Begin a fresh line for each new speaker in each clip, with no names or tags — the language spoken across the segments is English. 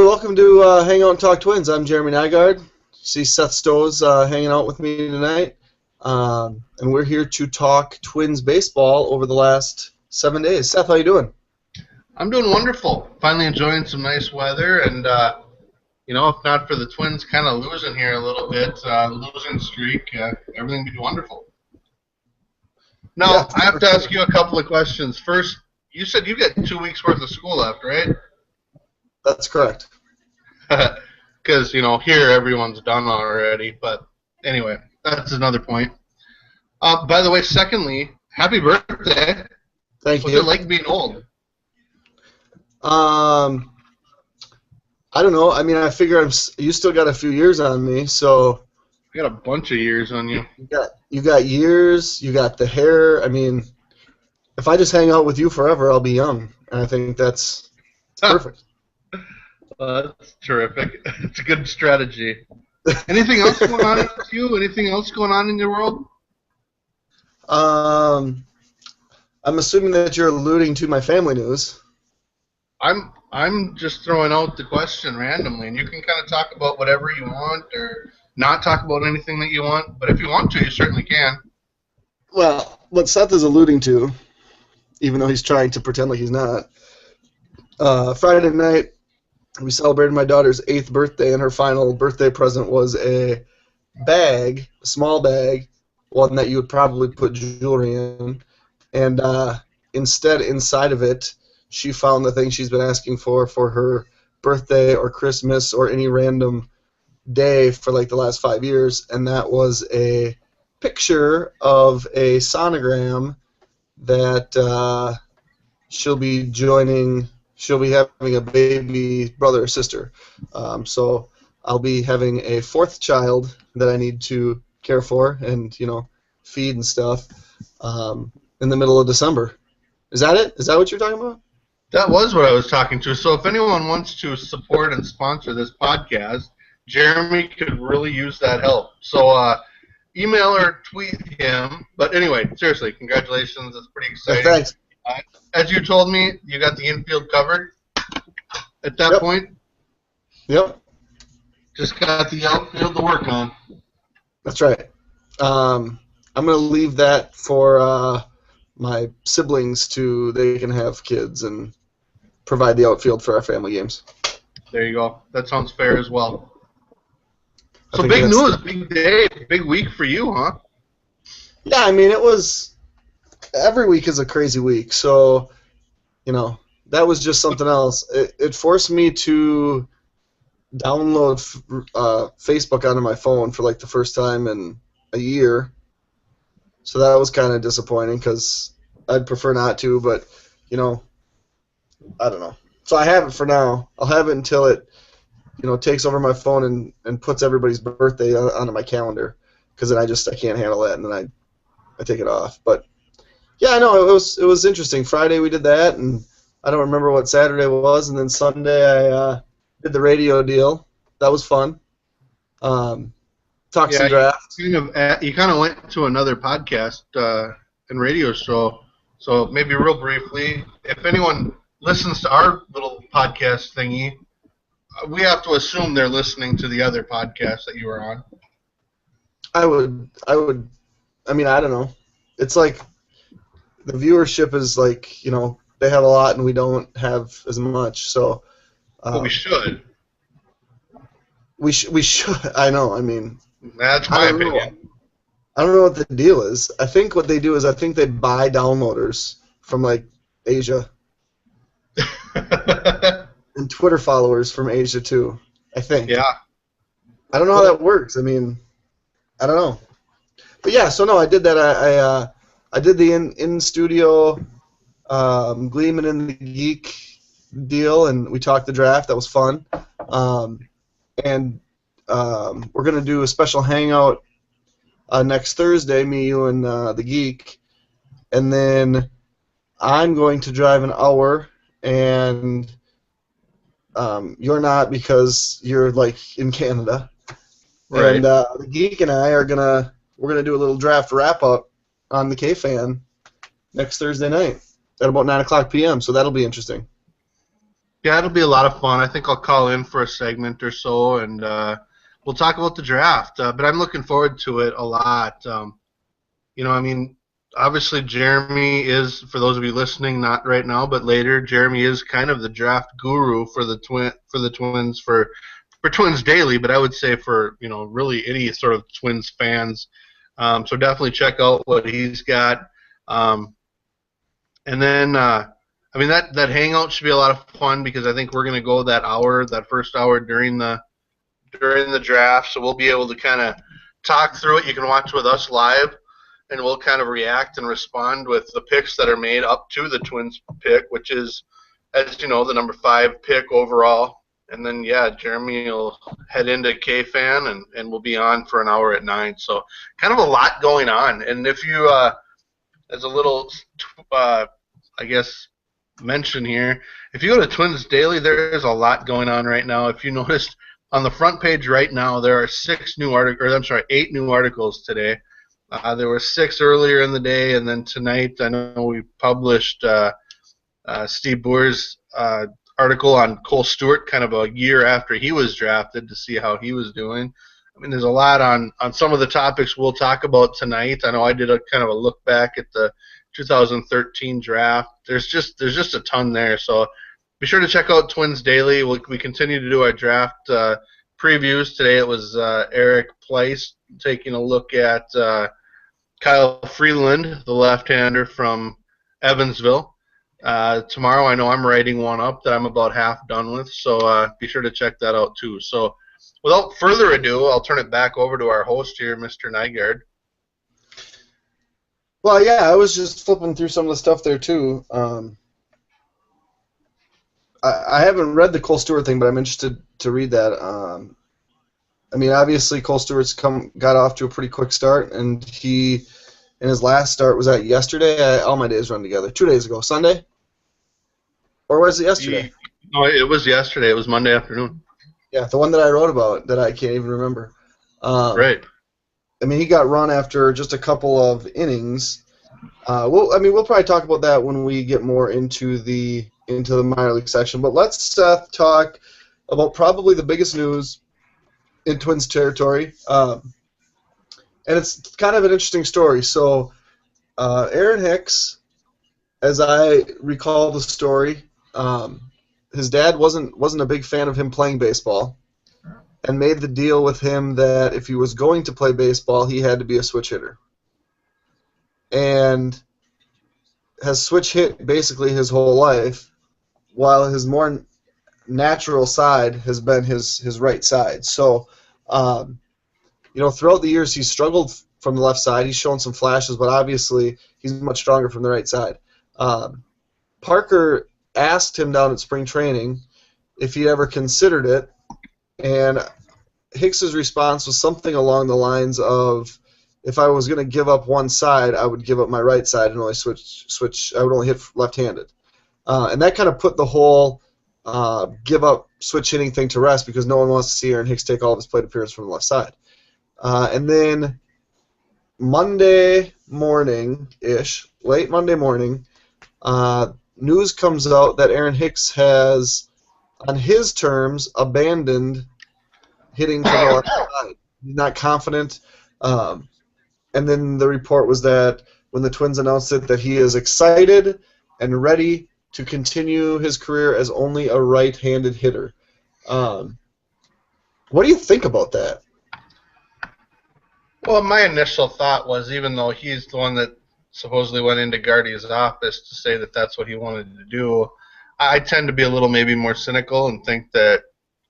welcome to Hangout and Talk Twins. I'm Jeremy Nygaard. See Seth Stowe's hanging out with me tonight. And we're here to talk Twins baseball over the last 7 days. Seth, how you doing?
I'm doing wonderful. Finally enjoying some nice weather, and if not for the Twins kind of losing here a little bit, losing streak, everything would be wonderful. Now,
Yeah,
I have to ask you a couple of questions. First, you said you get 2 weeks worth of school left, right?
That's correct.
Because, here everyone's done already. But anyway, that's another point. By the way, secondly, happy birthday.
Thank you.
What's it like being old?
I don't know. I mean, I figure you still got a few years on me, so.
I got a bunch of years on you.
You got years. You got the hair. I mean, if I just hang out with you forever, I'll be young. And I think that's perfect.
That's terrific. It's a good strategy. Anything else going on with you? Anything else going on in your world?
I'm assuming that you're alluding to my family news.
I'm just throwing out the question randomly, and you can kind of talk about whatever you want or not talk about anything that you want. But if you want to, you certainly can.
Well, what Seth is alluding to, even though he's trying to pretend like he's not, Friday night, we celebrated my daughter's 8th birthday, and her final birthday present was a bag, a small bag, one that you would probably put jewelry in, and instead, inside of it, she found the thing she's been asking for her birthday or Christmas or any random day for like the last 5 years, and that was a picture of a sonogram that she'll be joining. She'll be having a baby brother or sister. So I'll be having a 4th child that I need to care for and, feed and stuff in the middle of December. Is that it? Is that what you're talking about?
That was what I was talking to. So if anyone wants to support and sponsor this podcast, Jeremy could really use that help. So email or tweet him. But anyway, seriously, congratulations. That's pretty exciting.
Yeah, thanks.
As you told me, you got the infield covered at that point?
Yep.
Just got the outfield to work on.
That's right. I'm going to leave that for my siblings they can have kids and provide the outfield for our family games.
There you go. That sounds fair as well. So big news, big day, big week for you, huh?
Yeah, I mean, every week is a crazy week, so, that was just something else. It forced me to download Facebook onto my phone for, like, the first time in a year, so that was kind of disappointing because I'd prefer not to, but, I don't know. So I have it for now. I'll have it until it, takes over my phone and puts everybody's birthday onto my calendar, because then I can't handle that, and then I take it off, but... Yeah, I know, it was interesting. Friday we did that, and I don't remember what Saturday was, and then Sunday I did the radio deal. That was fun. Talked some drafts.
You kind of went to another podcast and radio show, so maybe real briefly, if anyone listens to our little podcast thingy, we have to assume they're listening to the other podcast that you were on.
I mean, I don't know. It's like... The viewership is like, they have a lot and we don't have as much, so...
But we should.
We should. I know, I mean...
That's my opinion.
I don't know what the deal is. I think what they do is they buy downloaders from, like, Asia. And Twitter followers from Asia, too, I think.
Yeah.
I don't know how that works. I mean, I don't know. But yeah, so no, I did that. I did the in-studio Gleeman and the Geek deal, and we talked the draft. That was fun. And we're going to do a special hangout next Thursday, me, you, and the Geek. And then I'm going to drive an hour, and you're not because you're, like, in Canada.
Right.
And the Geek and I we're gonna do a little draft wrap-up on the K-Fan next Thursday night at about 9 o'clock p.m., so that'll be interesting.
Yeah, it'll be a lot of fun. I think I'll call in for a segment or so, and we'll talk about the draft. But I'm looking forward to it a lot. I mean, obviously Jeremy is, for those of you listening, not right now, but later, Jeremy is kind of the draft guru for the Twins for Twins Daily. But I would say for really any sort of Twins fans. So definitely check out what he's got. Um, and then, I mean, that hangout should be a lot of fun because I think we're going to go that first hour during the draft, so we'll be able to kind of talk through it. You can watch with us live, and we'll kind of react and respond with the picks that are made up to the Twins pick, which is, as you know, the number 5 pick overall. And then, yeah, Jeremy will head into KFan, and we'll be on for an hour at 9. So kind of a lot going on. And if you, as a little, I guess, mention here, if you go to Twins Daily, there is a lot going on right now. If you noticed, on the front page right now, there are 8 new articles today. There were 6 earlier in the day, and then tonight I know we published Steve Boer's article on Cole Stewart kind of a year after he was drafted to see how he was doing. I mean, there's a lot on some of the topics we'll talk about tonight. I know I did a kind of a look back at the 2013 draft. There's just a ton there, so be sure to check out Twins Daily. We continue to do our draft previews. Today it was Eric Pleiss taking a look at Kyle Freeland, the left-hander from Evansville. Tomorrow I know I'm writing one up that I'm about half done with, so be sure to check that out too. So without further ado, I'll turn it back over to our host here, Mr. Nygaard.
Well, yeah, I was just flipping through some of the stuff there too. I haven't read the Cole Stewart thing, but I'm interested to read that. I mean, obviously Cole Stewart's got off to a pretty quick start, and in his last start, was that yesterday? All my days run together. 2 days ago, Sunday? Or was it yesterday?
No, it was yesterday. It was Monday afternoon.
Yeah, the one that I wrote about that I can't even remember.
Right.
I mean, he got run after just a couple of innings. We'll probably talk about that when we get more into the minor league section. But let's talk about probably the biggest news in Twins territory, and it's kind of an interesting story. So, Aaron Hicks, as I recall the story, his dad wasn't a big fan of him playing baseball, and made the deal with him that if he was going to play baseball, he had to be a switch hitter. And has switch hit basically his whole life, while his more natural side has been his right side. So, throughout the years he's struggled from the left side. He's shown some flashes, but obviously he's much stronger from the right side. Parker asked him down at spring training if he ever considered it, and Hicks's response was something along the lines of, if I was going to give up one side, I would give up my right side and only switch. I would only hit left-handed. And that kind of put the whole give up switch hitting thing to rest, because no one wants to see Aaron Hicks take all of his plate appearances from the left side. And then Monday morning-ish, late Monday morning, news comes out that Aaron Hicks has, on his terms, abandoned hitting from the left side. He's not confident. And then the report was that when the Twins announced it, that he is excited and ready to continue his career as only a right-handed hitter. What do you think about that?
Well, my initial thought was, even though he's the one that supposedly went into Guardy's office to say that that's what he wanted to do, I tend to be a little maybe more cynical and think that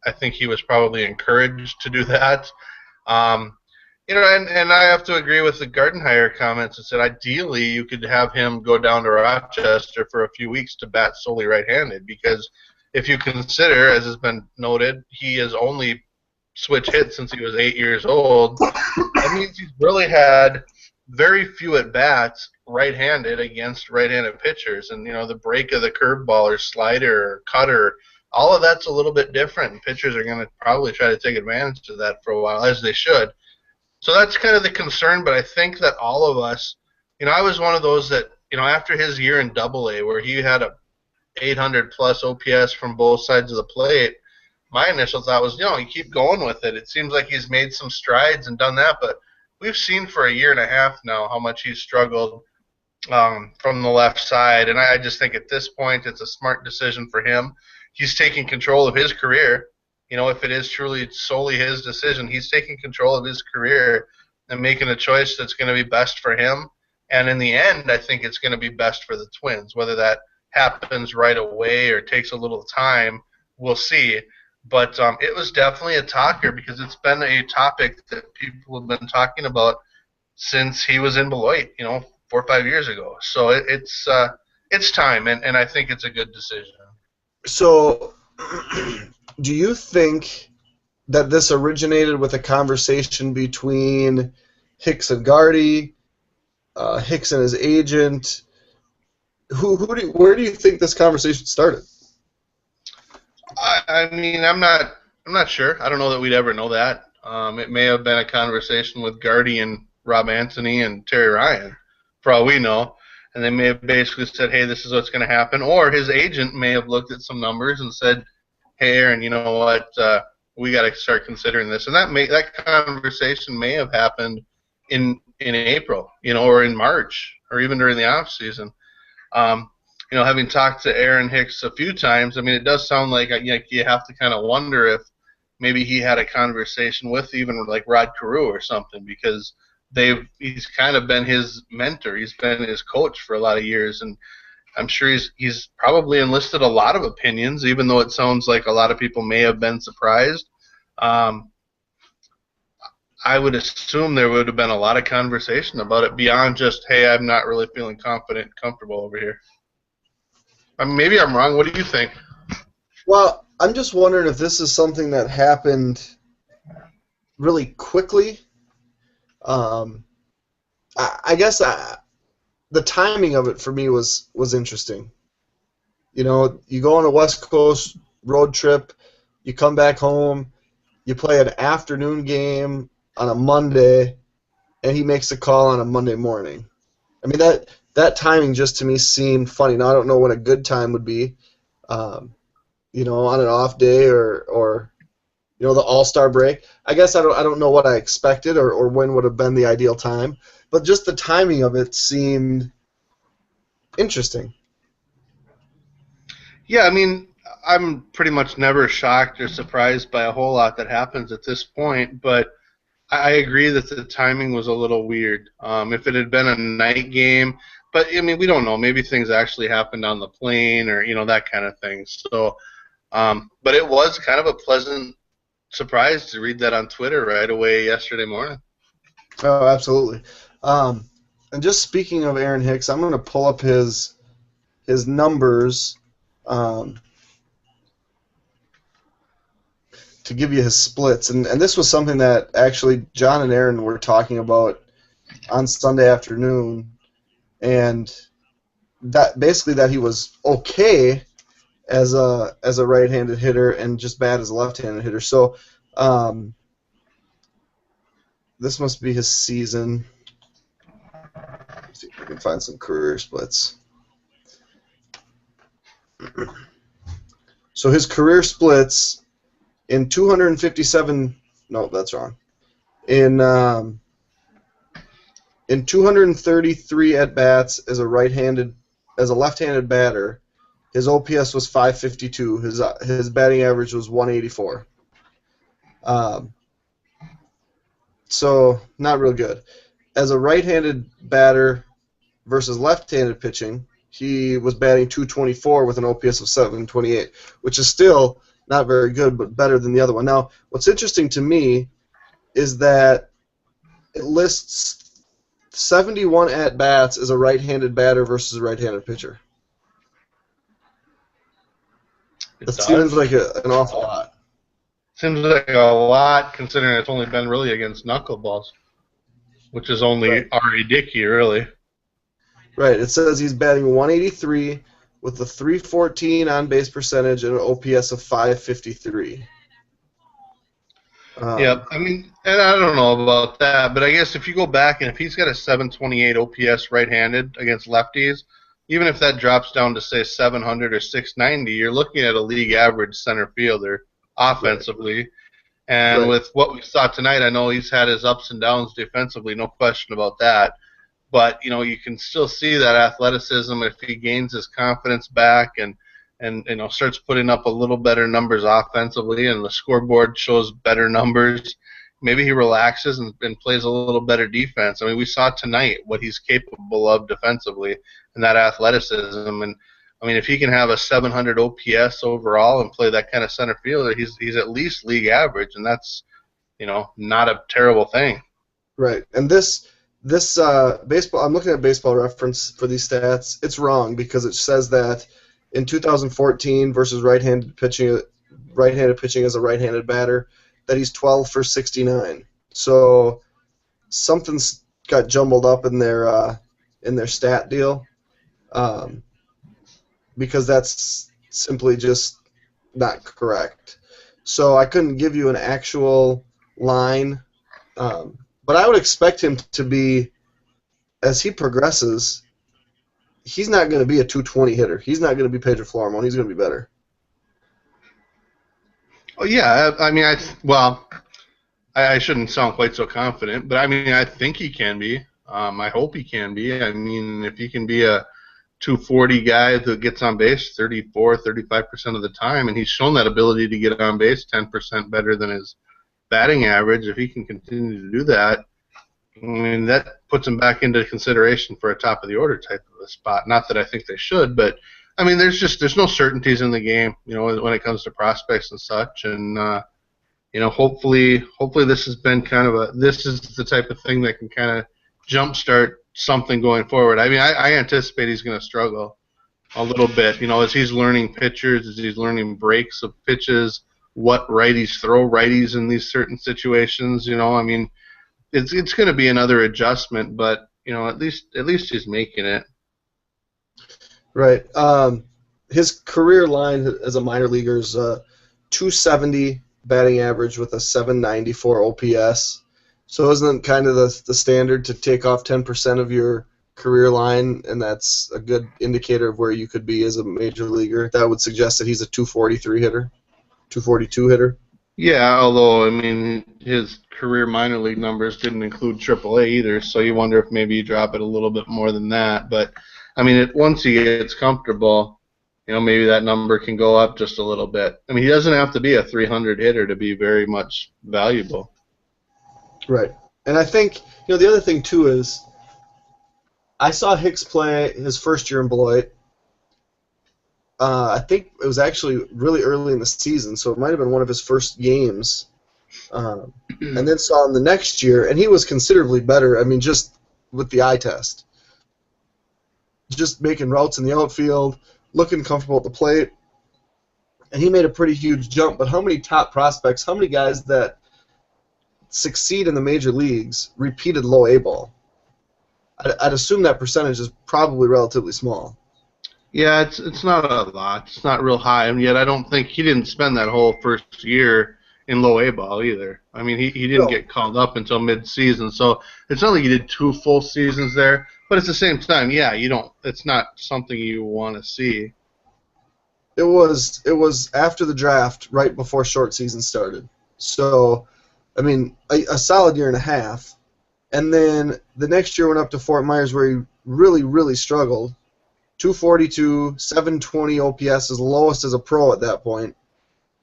I think he was probably encouraged to do that. And I have to agree with the Gardenhire comments that said ideally you could have him go down to Rochester for a few weeks to bat solely right-handed, because if you consider, as has been noted, he has only switch hit since he was 8 years old. That means he's really had very few at-bats right-handed against right-handed pitchers. And, the break of the curveball or slider or cutter, all of that's a little bit different, and pitchers are going to probably try to take advantage of that for a while, as they should. So that's kind of the concern, but I think that all of us, I was one of those that, after his year in Double-A, where he had a 800 plus OPS from both sides of the plate, my initial thought was, you keep going with it. It seems like he's made some strides and done that, but we've seen for a year and a half now how much he's struggled from the left side, and I just think at this point it's a smart decision for him. He's taking control of his career. If it is truly solely his decision, he's taking control of his career and making a choice that's going to be best for him. And in the end, I think it's going to be best for the Twins. Whether that happens right away or takes a little time, we'll see. But it was definitely a talker because it's been a topic that people have been talking about since he was in Beloit, 4 or 5 years ago. So it's time, and I think it's a good decision.
So, do you think that this originated with a conversation between Hicks and Gardy, Hicks and his agent? Where do you think this conversation started?
I mean, I'm not sure. I don't know that we'd ever know that. It may have been a conversation with Gardy and Rob Anthony and Terry Ryan, for all we know. And they may have basically said, hey, this is what's going to happen. Or his agent may have looked at some numbers and said, hey, Aaron, you know what, we got to start considering this. And that conversation may have happened in April, or in March, or even during the off season. Having talked to Aaron Hicks a few times, I mean, it does sound like you have to kind of wonder if maybe he had a conversation with even like Rod Carew or something, because he's kind of been his mentor. He's been his coach for a lot of years, and I'm sure he's probably enlisted a lot of opinions, even though it sounds like a lot of people may have been surprised. I would assume there would have been a lot of conversation about it beyond just, hey, I'm not really feeling confident and comfortable over here. I mean, maybe I'm wrong. What do you think?
Well, I'm just wondering if this is something that happened really quickly. I guess the timing of it for me was interesting. You go on a West Coast road trip, you come back home, you play an afternoon game on a Monday, and he makes a call on a Monday morning. I mean, that timing just to me seemed funny. Now, I don't know what a good time would be, on an off day or the All-Star break. I guess I don't know what I expected or when would have been the ideal time, but just the timing of it seemed interesting.
Yeah, I mean, I'm pretty much never shocked or surprised by a whole lot that happens at this point, but I agree that the timing was a little weird. If it had been a night game, but I mean, we don't know. Maybe things actually happened on the plane or that kind of thing. So, but it was kind of a pleasant surprise to read that on Twitter right away yesterday morning.
Oh, absolutely. And just speaking of Aaron Hicks, I'm going to pull up his numbers to give you his splits. And this was something that actually John and Aaron were talking about on Sunday afternoon, and that basically that he was okay as a right-handed hitter and just bad as a left-handed hitter. So this must be his season. Let's see if we can find some career splits. So his career splits in 257. No, that's wrong. In 233 at bats as a left-handed batter, his OPS was 552. His batting average was 184. So not real good. As a right-handed batter versus left-handed pitching, he was batting 224 with an OPS of 728, which is still not very good, but better than the other one. Now, what's interesting to me is that it lists 71 at-bats as a right-handed batter versus a right-handed pitcher. That seems like an awful lot.
Seems like a lot considering it's only been really against knuckleballs, which is only
Right.
R.A. Dickey, really.
Right. It says he's batting 183 with a 314 on-base percentage and an OPS of 553.
Yeah, I mean, and I don't know about that, but I guess if you go back and if he's got a 728 OPS right-handed against lefties, even if that drops down to say 700 or 690, you're looking at a league average center fielder
Right.
offensively. And
Right.
with what we saw tonight, I know he's had his ups and downs defensively, no question about that. But you can still see that athleticism if he gains his confidence back and starts putting up a little better numbers offensively, and the scoreboard shows better numbers. Maybe he relaxes and plays a little better defense. I mean, we saw tonight what he's capable of defensively and that athleticism. And I mean, if he can have a 700 OPS overall and play that kind of center fielder, he's at least league average, and that's not a terrible thing.
Right. And this baseball, I'm looking at Baseball Reference for these stats. It's wrong because it says that in 2014 versus right-handed pitching as a right-handed batter, that he's 12 for 69. So something's got jumbled up in their stat deal, um, because that's simply just not correct. So I couldn't give you an actual line, but I would expect him to be, as he progresses, he's not going to be a 220 hitter. He's not going to be Pedro Flormon. He's going to be better.
Oh yeah, I mean, I shouldn't sound quite so confident, but I mean, I think he can be. I hope he can be. I mean, if he can be a 240 guy that gets on base 34, 35% of the time, and he's shown that ability to get on base 10% better than his batting average, if he can continue to do that, I mean, that puts him back into consideration for a top of the order type of a spot. Not that I think they should, but I mean, there's no certainties in the game, when it comes to prospects and such. And hopefully this has been this is the type of thing that can kind of jumpstart something going forward. I mean, I anticipate he's going to struggle a little bit, as he's learning pitchers, as he's learning breaks of pitches, what righties throw righties in these certain situations. I mean, it's going to be another adjustment, but at least he's making it.
Right. His career line as a minor leaguer is 270 batting average with a 794 OPS. So isn't kind of the standard to take off 10% of your career line, and that's a good indicator of where you could be as a major leaguer? That would suggest that he's a 243 hitter, 242 hitter.
Yeah, although I mean his career minor league numbers didn't include AAA either, so you wonder if maybe you drop it a little bit more than that. But I mean, once he gets comfortable, maybe that number can go up just a little bit. I mean, he doesn't have to be a 300 hitter to be very much valuable.
Right. And I think the other thing too is I saw Hicks play his first year in Beloit. I think it was actually really early in the season, so it might have been one of his first games. And then saw him the next year, and he was considerably better. I mean, just with the eye test. Just making routes in the outfield, looking comfortable at the plate. And he made a pretty huge jump. But how many top prospects, how many guys that succeed in the major leagues repeated low A ball? I'd assume that percentage is probably relatively small.
Yeah, it's not a lot. It's not real high, and yet I don't think he didn't spend that whole first year in low A ball either. I mean, he didn't get called up until mid-season, so it's not like he did 2 full seasons there. But at the same time, yeah, it's not something you want to see.
It was after the draft, right before short season started. So, I mean, a solid year and a half. And then the next year went up to Fort Myers where he really, really struggled. 242, 720 OPS, his lowest as a pro at that point.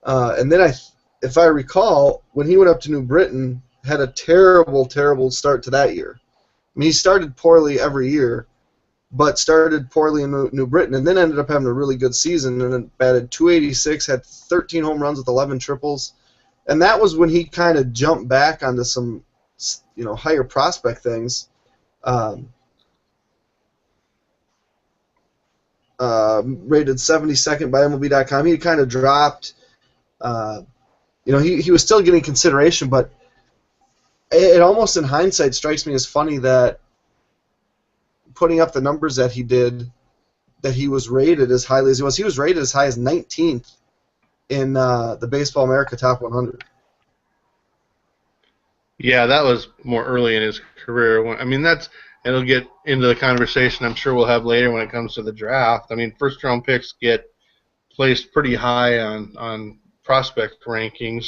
And then if I recall, when he went up to New Britain, had a terrible, terrible start to that year. I mean, he started poorly every year, but started poorly in New Britain, and then ended up having a really good season and then batted 286, had 13 home runs with 11 triples. And that was when he kind of jumped back onto some, higher prospect things. Rated 72nd by MLB.com. He kind of dropped. He was still getting consideration, but it almost in hindsight strikes me as funny that putting up the numbers that he did, that he was rated as highly as he was. He was rated as high as 19th in the Baseball America Top 100.
Yeah, that was more early in his career. I mean, that's it'll get into the conversation I'm sure we'll have later when it comes to the draft. I mean, first round picks get placed pretty high on prospect rankings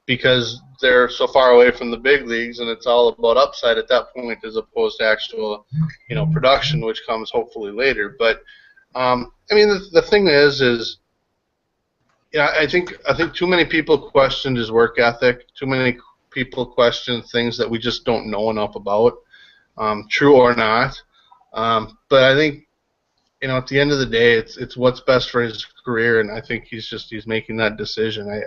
because they're so far away from the big leagues, and it's all about upside at that point as opposed to actual, production, which comes hopefully later. But I mean, the thing is, yeah, I think too many people questioned his work ethic. Too many people question things that we just don't know enough about, true or not. But I think at the end of the day, it's what's best for his career, and I think he's making that decision.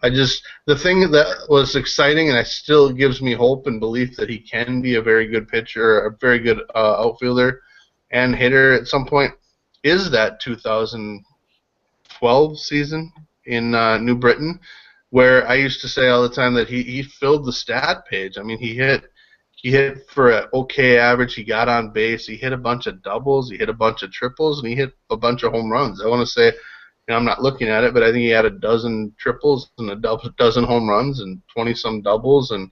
I just the thing that was exciting, and it still gives me hope and belief that he can be a very good pitcher, a very good outfielder and hitter at some point, is that 2012 season in New Britain, where I used to say all the time that he filled the stat page. I mean, he hit for an okay average. He got on base. He hit a bunch of doubles. He hit a bunch of triples, and he hit a bunch of home runs. I want to say, I'm not looking at it, but I think he had a dozen triples and a dozen home runs and 20-some doubles, and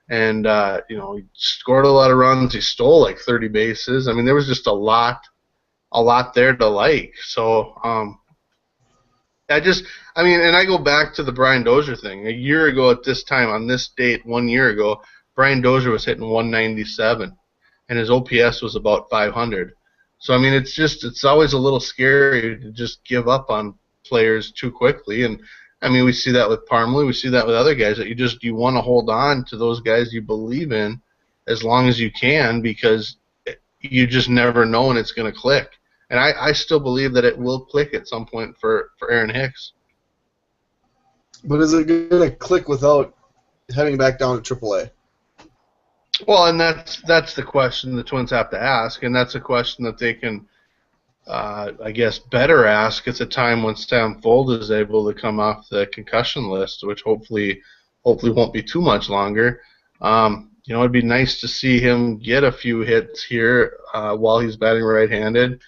he scored a lot of runs. He stole like 30 bases. I mean, there was just a lot there to like. So and I go back to the Brian Dozier thing. A year ago at this time, on this date, 1 year ago, Brian Dozier was hitting 197, and his OPS was about 500. So, I mean, it's always a little scary to just give up on players too quickly. And, I mean, we see that with Parmley. We see that with other guys, that you want to hold on to those guys you believe in as long as you can, because you just never know when it's going to click. And I still believe that it will click at some point for Aaron Hicks.
But is it going to click without heading back down to AAA?
Well, and that's the question the Twins have to ask, and that's a question that they can, I guess, better ask at the time when Sam Fold is able to come off the concussion list, which hopefully won't be too much longer. It'd be nice to see him get a few hits here while he's batting right-handed.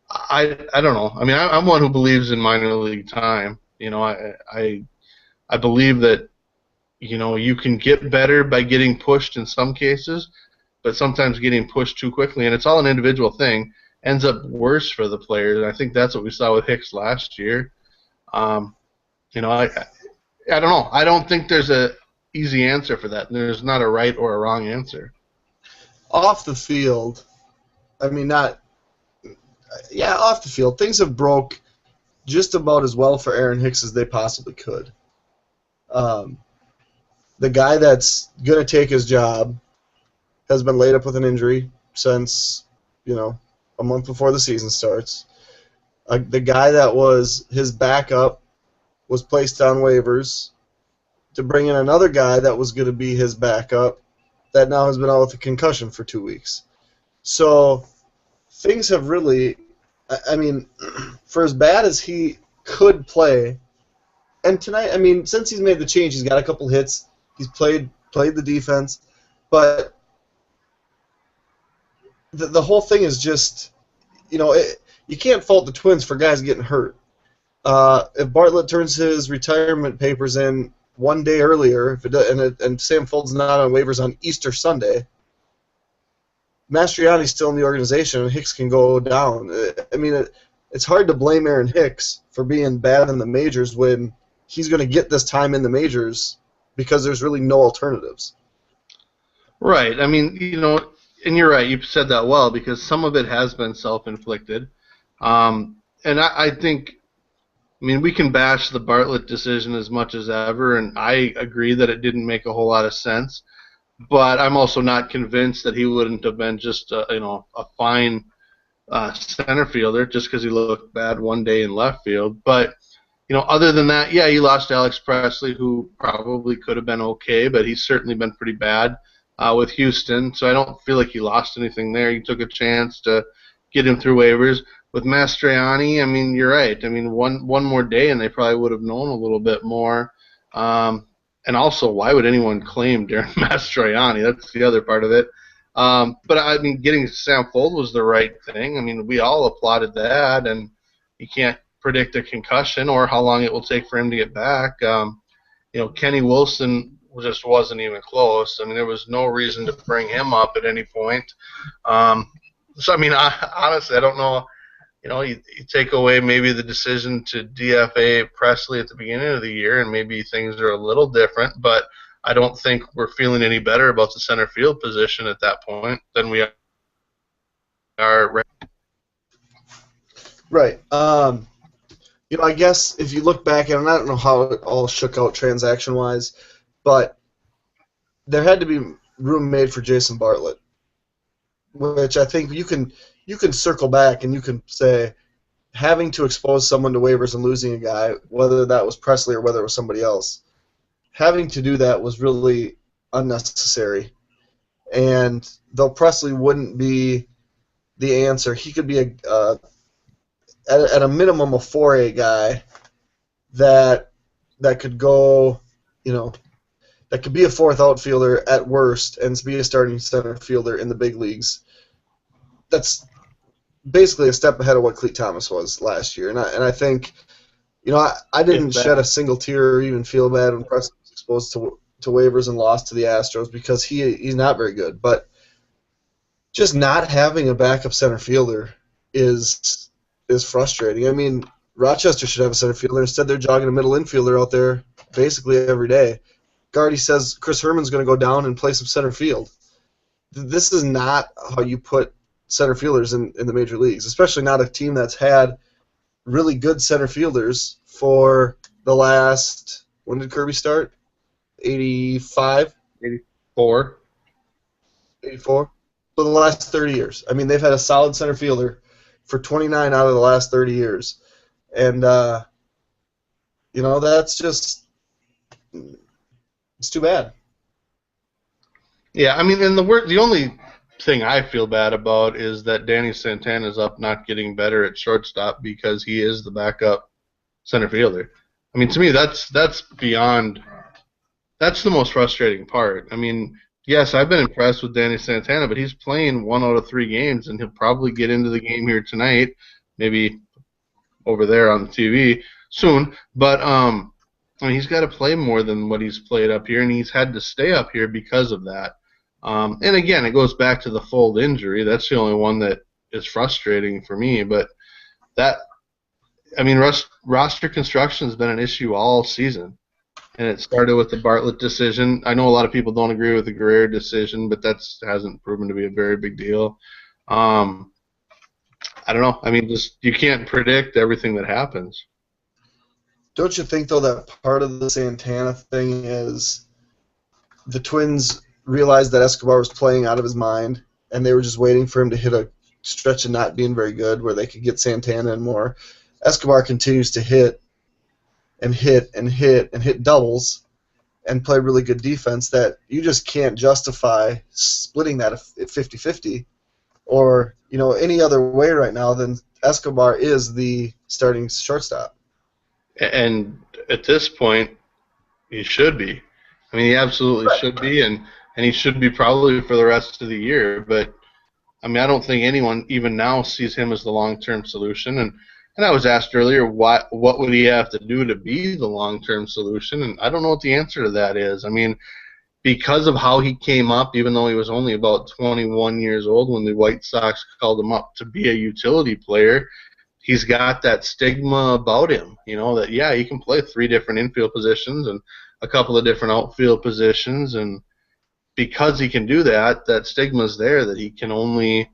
I don't know. I mean, I'm one who believes in minor league time. I believe that you can get better by getting pushed in some cases, but sometimes getting pushed too quickly, and it's all an individual thing, ends up worse for the players. And I think that's what we saw with Hicks last year. I don't know. I don't think there's a easy answer for that. There's not a right or a wrong answer.
Off the field, I mean, off the field, things have broke just about as well for Aaron Hicks as they possibly could. The guy that's going to take his job has been laid up with an injury since, a month before the season starts. The guy that was his backup was placed on waivers to bring in another guy that was going to be his backup that now has been out with a concussion for 2 weeks. So things have really, I mean, for as bad as he could play, and tonight, I mean, since he's made the change, he's got a couple hits. He's played the defense, but the whole thing is just, you can't fault the Twins for guys getting hurt. If Bartlett turns his retirement papers in 1 day earlier, and Sam Fold's not on waivers on Easter Sunday, Mastriani's still in the organization, and Hicks can go down. I mean, it's hard to blame Aaron Hicks for being bad in the majors when he's going to get this time in the majors because there's really no alternatives.
Right. I mean, and you're right. You said that well, because some of it has been self-inflicted. And I think, we can bash the Bartlett decision as much as ever, and I agree that it didn't make a whole lot of sense. But I'm also not convinced that he wouldn't have been just a fine center fielder just because he looked bad one day in left field. But other than that, yeah, you lost Alex Presley, who probably could have been okay, but he's certainly been pretty bad with Houston. So I don't feel like he lost anything there. You took a chance to get him through waivers. With Mastriani, I mean, you're right. I mean, one more day, and they probably would have known a little bit more. And also, why would anyone claim Darren Mastriani? That's the other part of it. But, I mean, getting Sam Fold was the right thing. I mean, we all applauded that, and you can't predict a concussion or how long it will take for him to get back. Kenny Wilson just wasn't even close. I mean, there was no reason to bring him up at any point. So, I mean, honestly, I don't know. You take away maybe the decision to DFA Presley at the beginning of the year, and maybe things are a little different, but I don't think we're feeling any better about the center field position at that point than we are.
Right. I guess if you look back, and I don't know how it all shook out transaction-wise, but there had to be room made for Jason Bartlett, which I think you can circle back and you can say having to expose someone to waivers and losing a guy, whether that was Presley or whether it was somebody else, having to do that was really unnecessary. And though Presley wouldn't be the answer, he could be at a minimum a 4A guy that could go, that could be a fourth outfielder at worst and be a starting center fielder in the big leagues. That's basically a step ahead of what Clete Thomas was last year. And I think, I didn't shed a single tear or even feel bad when Presley was exposed to waivers and lost to the Astros because he's not very good. But just not having a backup center fielder is frustrating. I mean, Rochester should have a center fielder. Instead, they're jogging a middle infielder out there basically every day. Gardy says Chris Herman's going to go down and play some center field. This is not how you put center fielders in the major leagues, especially not a team that's had really good center fielders for the last, when did Kirby start? 85?
84.
84? For the last 30 years. I mean, they've had a solid center fielder for 29 out of the last 30 years. And, that's just, it's too bad.
Yeah, I mean, and the only thing I feel bad about is that Danny Santana's up not getting better at shortstop because he is the backup center fielder. I mean, to me, that's beyond. That's the most frustrating part. I mean, yes, I've been impressed with Danny Santana, but he's playing 1 out of 3 games, and he'll probably get into the game here tonight, maybe over there on the TV soon. But I mean, he's got to play more than what he's played up here, and he's had to stay up here because of that. And again, it goes back to the Fold injury. That's the only one that is frustrating for me. But roster construction has been an issue all season. And it started with the Bartlett decision. I know a lot of people don't agree with the Guerrero decision, but that hasn't proven to be a very big deal. I don't know. I mean, you can't predict everything that happens.
Don't you think, though, that part of the Santana thing is the Twins realized that Escobar was playing out of his mind, and they were just waiting for him to hit a stretch of not being very good where they could get Santana in more. Escobar continues to hit and hit and hit and hit doubles and play really good defense that you just can't justify splitting that at 50-50 or, any other way right now than Escobar is the starting shortstop.
And at this point, he should be. I mean, he absolutely should be, and he should be probably for the rest of the year. But, I mean, I don't think anyone even now sees him as the long-term solution. And I was asked earlier, what would he have to do to be the long-term solution? And I don't know what the answer to that is. I mean, because of how he came up, even though he was only about 21 years old when the White Sox called him up to be a utility player, he's got that stigma about him, that, yeah, he can play 3 different infield positions and a couple of different outfield positions. And because he can do that, that stigma's there that he can only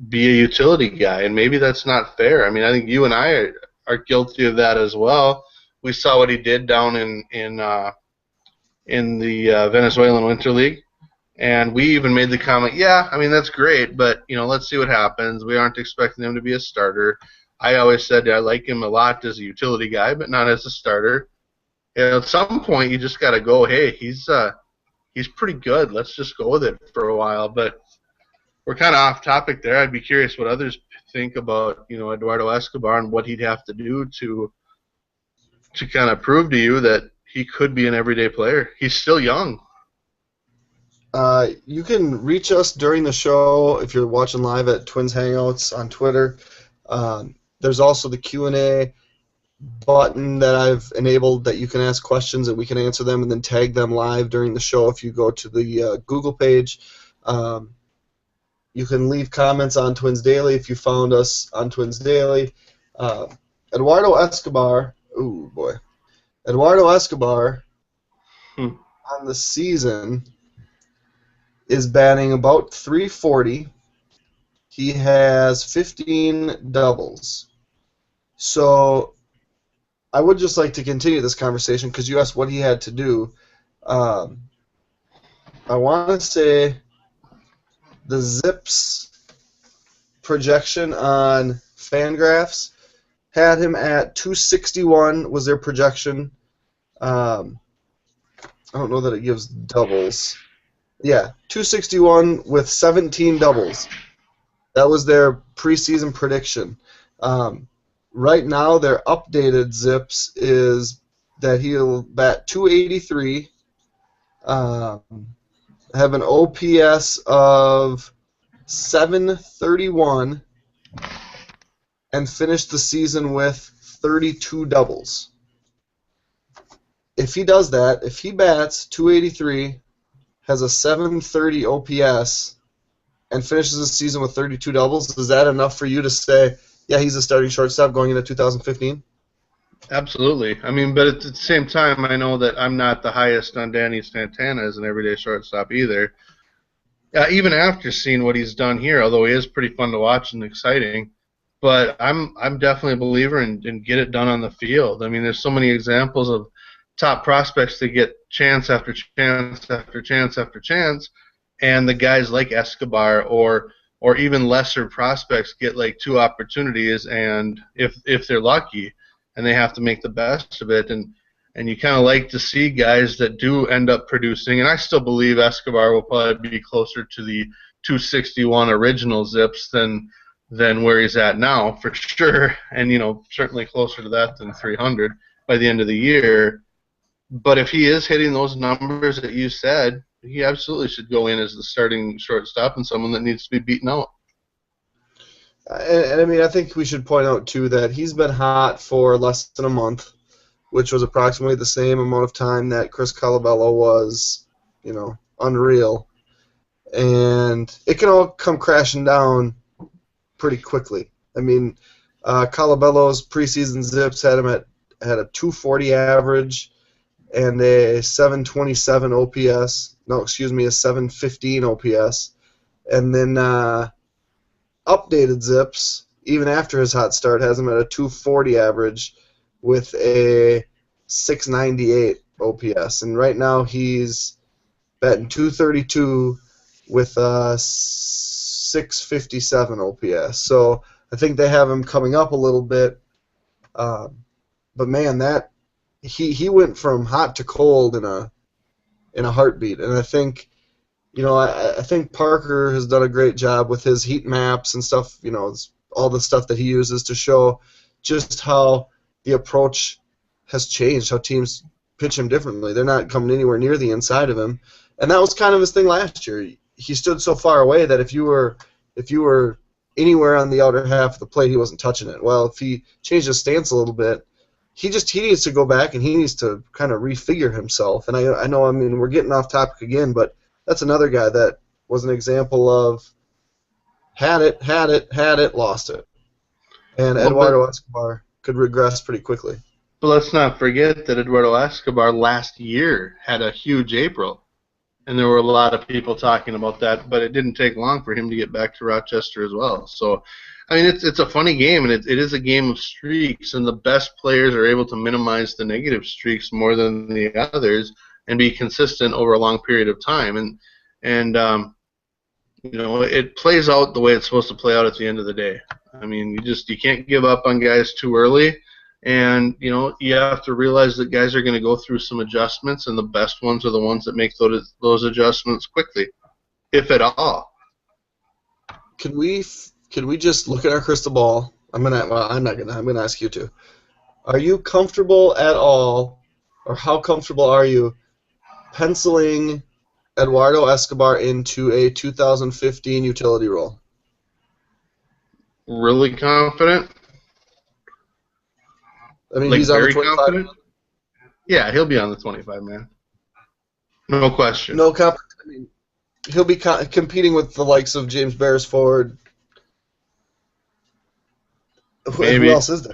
be a utility guy, and maybe that's not fair. I mean, I think you and I are guilty of that as well. We saw what he did down in the Venezuelan Winter League, and we even made the comment, yeah, I mean, that's great, but, let's see what happens. We aren't expecting him to be a starter. I always said I like him a lot as a utility guy, but not as a starter. At some point, you just got to go, hey, he's pretty good. Let's just go with it for a while. But we're kind of off topic there. I'd be curious what others think about, Eduardo Escobar and what he'd have to do to kind of prove to you that he could be an everyday player. He's still young.
You can reach us during the show if you're watching live at Twins Hangouts on Twitter. There's also the Q&A button that I've enabled that you can ask questions and we can answer them and then tag them live during the show if you go to the Google page. You can leave comments on Twins Daily if you found us on Twins Daily. Uh, Eduardo Escobar, ooh boy, Eduardo Escobar
Hmm.
on the season is batting about 340. He has 15 doubles. So I would just like to continue this conversation because you asked what he had to do. Um, I want to say the Zips projection on Fangraphs had him at 261 was their projection. I don't know that it gives doubles. Yeah, 261 with 17 doubles. That was their preseason prediction. Um, right now, their updated Zips is that he'll bat 283, have an OPS of 731, and finish the season with 32 doubles. If he does that, if he bats 283, has a 730 OPS, and finishes the season with 32 doubles, is that enough for you to say, yeah, he's a starting shortstop going into 2015?
Absolutely. I mean, but at the same time, I know that I'm not the highest on Danny Santana as an everyday shortstop either. Even after seeing what he's done here, although he is pretty fun to watch and exciting, but I'm definitely a believer in get it done on the field. I mean, there's so many examples of top prospects that get chance after chance after chance after chance, and the guys like Escobar or even lesser prospects get like two opportunities, and if they're lucky, and they have to make the best of it, and you kind of like to see guys that do end up producing. And I still believe Escobar will probably be closer to the 261 original Zips than where he's at now for sure, and certainly closer to that than 300 by the end of the year. But if he is hitting those numbers that you said, he absolutely should go in as the starting shortstop and someone that needs to be beaten out.
And I mean, I think we should point out, too, that he's been hot for less than a month, which was approximately the same amount of time that Chris Colabello was, unreal. And it can all come crashing down pretty quickly. I mean, Colabello's preseason Zips had him had a 240 average and a 727 OPS. No, excuse me, a 715 OPS. And then updated Zips, even after his hot start, has him at a 240 average with a 698 OPS. And right now he's batting 232 with a 657 OPS. So I think they have him coming up a little bit. But man, that he went from hot to cold in a heartbeat. And I think I think Parker has done a great job with his heat maps and stuff, all the stuff that he uses to show just how the approach has changed, how teams pitch him differently. They're not coming anywhere near the inside of him. And that was kind of his thing last year. He stood so far away that if you were anywhere on the outer half of the plate, he wasn't touching it. Well, if he changed his stance a little bit, he needs to go back and he needs to kind of refigure himself. And I know, I mean, we're getting off topic again, but that's another guy that was an example of had it, lost it. And Eduardo Escobar could regress pretty quickly.
But let's not forget that Eduardo Escobar last year had a huge April. And there were a lot of people talking about that, but it didn't take long for him to get back to Rochester as well. So, I mean, it's a funny game, and it is a game of streaks, and the best players are able to minimize the negative streaks more than the others and be consistent over a long period of time. And it plays out the way it's supposed to play out at the end of the day. I mean, you can't give up on guys too early. And, you have to realize that guys are going to go through some adjustments, and the best ones are the ones that make those adjustments quickly, if at all.
Could we just look at our crystal ball? I'm gonna ask you to. Are you comfortable at all, or how comfortable are you penciling Eduardo Escobar into a 2015 utility role?
Really confident?
I mean,
Like
he's on the
very
25.
confident? Yeah, he'll be on the 25 man. No question.
No comp. I mean, he'll be competing with the likes of James Beresford. Who
Maybe.
else is there?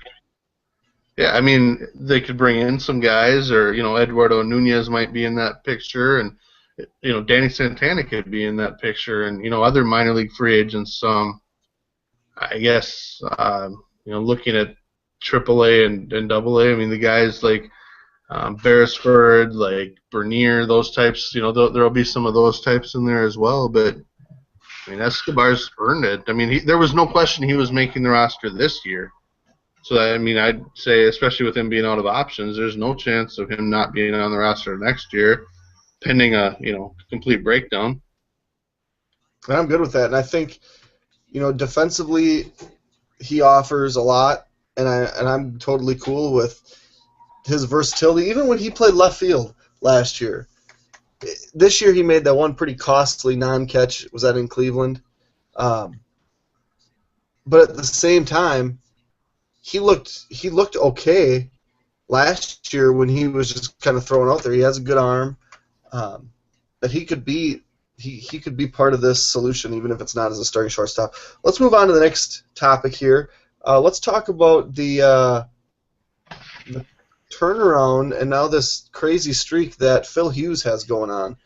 Yeah, I mean, they could bring in some guys, or Eduardo Nunez might be in that picture, and Danny Santana could be in that picture, and other minor league free agents. I guess looking at AAA and AA. I mean, the guys like Beresford, like Bernier, those types. There'll be some of those types in there as well. But I mean, Escobar's earned it. I mean, there was no question he was making the roster this year. So, I mean, I'd say, especially with him being out of options, there's no chance of him not being on the roster next year, pending a complete breakdown.
And I'm good with that. And I think, defensively, he offers a lot, and I'm totally cool with his versatility. Even when he played left field last year, this year he made that one pretty costly non-catch. Was that in Cleveland? But at the same time, he looked okay last year when he was just kind of thrown out there. He has a good arm. That he could be could be part of this solution, even if it's not as a starting shortstop. Let's move on to the next topic here. Let's talk about the turnaround and now this crazy streak that Phil Hughes has going on.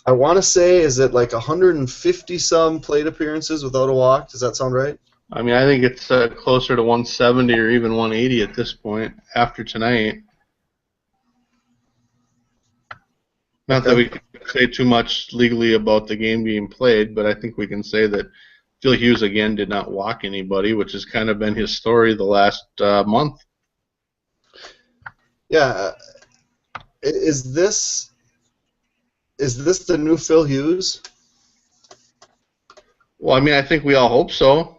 I want to say, is it like 150 some plate appearances without a walk? Does that sound right?
I mean, I think it's closer to 170 or even 180 at this point after tonight. Not that we can say too much legally about the game being played, but I think we can say that Phil Hughes again did not walk anybody, which has kind of been his story the last month.
Yeah. Is this the new Phil Hughes?
Well, I mean, I think we all hope so.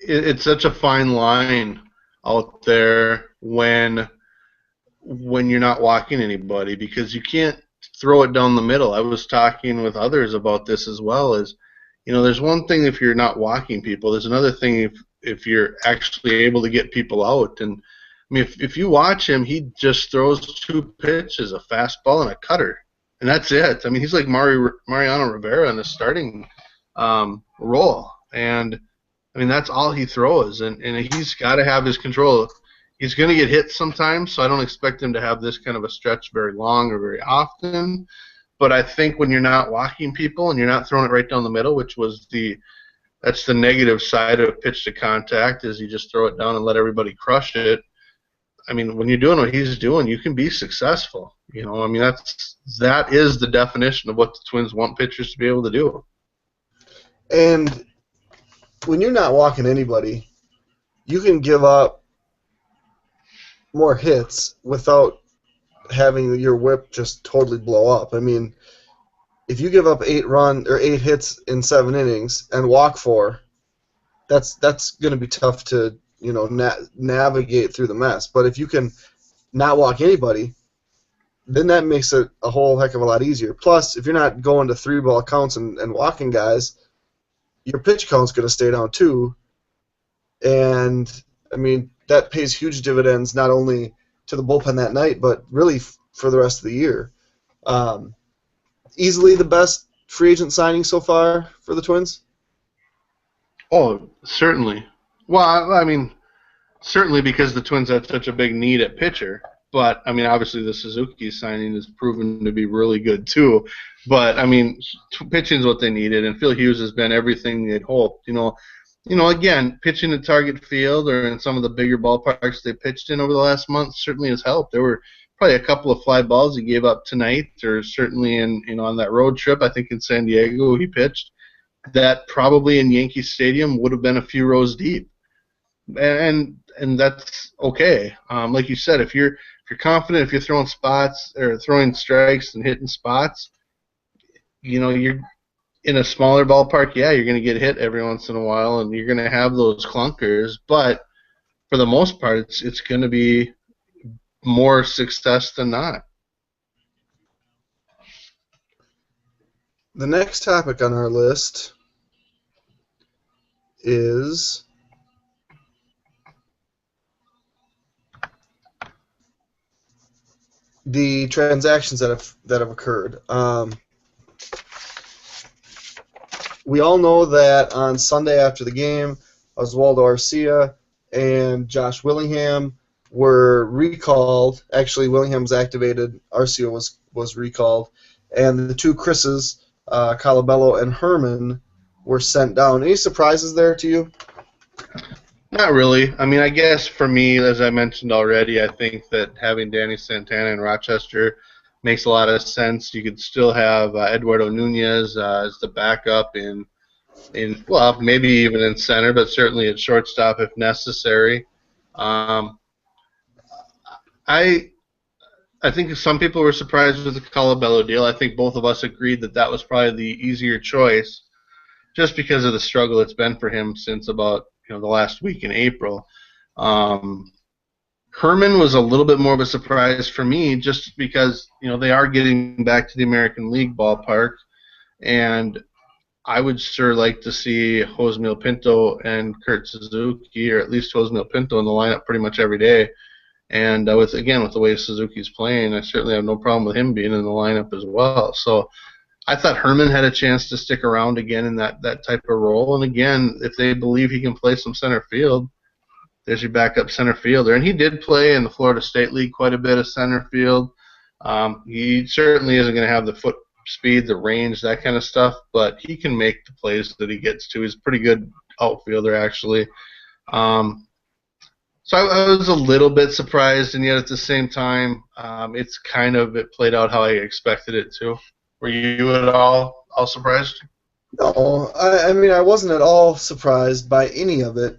It's such a fine line out there when you're not walking anybody, because you can't throw it down the middle. I was talking with others about this as well. There's one thing if you're not walking people. There's another thing if you're actually able to get people out. And I mean, if you watch him, he just throws two pitches, a fastball and a cutter, and that's it. I mean, he's like Mariano Rivera in the starting role, and I mean that's all he throws, and he's got to have his control. He's going to get hit sometimes, so I don't expect him to have this kind of a stretch very long or very often. But I think when you're not walking people and you're not throwing it right down the middle, which was that's the negative side of pitch to contact, is you just throw it down and let everybody crush it. I mean, when you're doing what he's doing, you can be successful. I mean, that is the definition of what the Twins want pitchers to be able to do.
And when you're not walking anybody, you can give up more hits without having your whip just totally blow up. I mean, if you give up 8 hits in 7 innings and walk 4, that's going to be tough to navigate through the mess. But if you can not walk anybody, then that makes it a whole heck of a lot easier. Plus, if you're not going to 3-ball counts and walking guys, your pitch count's going to stay down too. And I mean, that pays huge dividends not only to the bullpen that night, but really for the rest of the year. Easily the best free agent signing so far for the Twins?
Oh, certainly. Well, I mean, certainly because the Twins had such a big need at pitcher. But, I mean, obviously the Suzuki signing has proven to be really good too. But, I mean, pitching is what they needed, and Phil Hughes has been everything they'd hoped. Again, pitching at Target Field or in some of the bigger ballparks they pitched in over the last month certainly has helped. There were probably a couple of fly balls he gave up tonight, or certainly on that road trip, I think in San Diego he pitched, that probably in Yankee Stadium would have been a few rows deep. And that's okay. Like you said, if you're confident, if you're throwing spots or throwing strikes and hitting spots, you're in a smaller ballpark. Yeah, you're going to get hit every once in a while, and you're going to have those clunkers. But for the most part, it's going to be more success than not.
The next topic on our list is the transactions that have occurred. We all know that on Sunday after the game, Oswaldo Arcia and Josh Willingham were recalled. Actually, Willingham was activated. Arcia was recalled, and the two Chris's, Colabello and Herman, were sent down. Any surprises there to you?
Not really. I mean, I guess for me, as I mentioned already, I think that having Danny Santana in Rochester makes a lot of sense. You could still have Eduardo Nunez as the backup well, maybe even in center, but certainly at shortstop if necessary. Um, I I think some people were surprised with the Colabello deal. I think both of us agreed that that was probably the easier choice, just because of the struggle it's been for him since about the last week in April. Um, Herman was a little bit more of a surprise for me, just because they are getting back to the American League ballpark, and I would sure like to see Josmil Pinto and Kurt Suzuki, or at least Josmil Pinto, in the lineup pretty much every day. And with the way Suzuki's playing, I certainly have no problem with him being in the lineup as well. So I thought Herman had a chance to stick around again in that type of role. And again, if they believe he can play some center field, there's your backup center fielder. And he did play in the Florida State League quite a bit of center field. He certainly isn't going to have the foot speed, the range, that kind of stuff, but he can make the plays that he gets to. He's a pretty good outfielder, actually. So I was a little bit surprised, and yet at the same time, it played out how I expected it to. Were you at all surprised?
No, I mean, I wasn't at all surprised by any of it.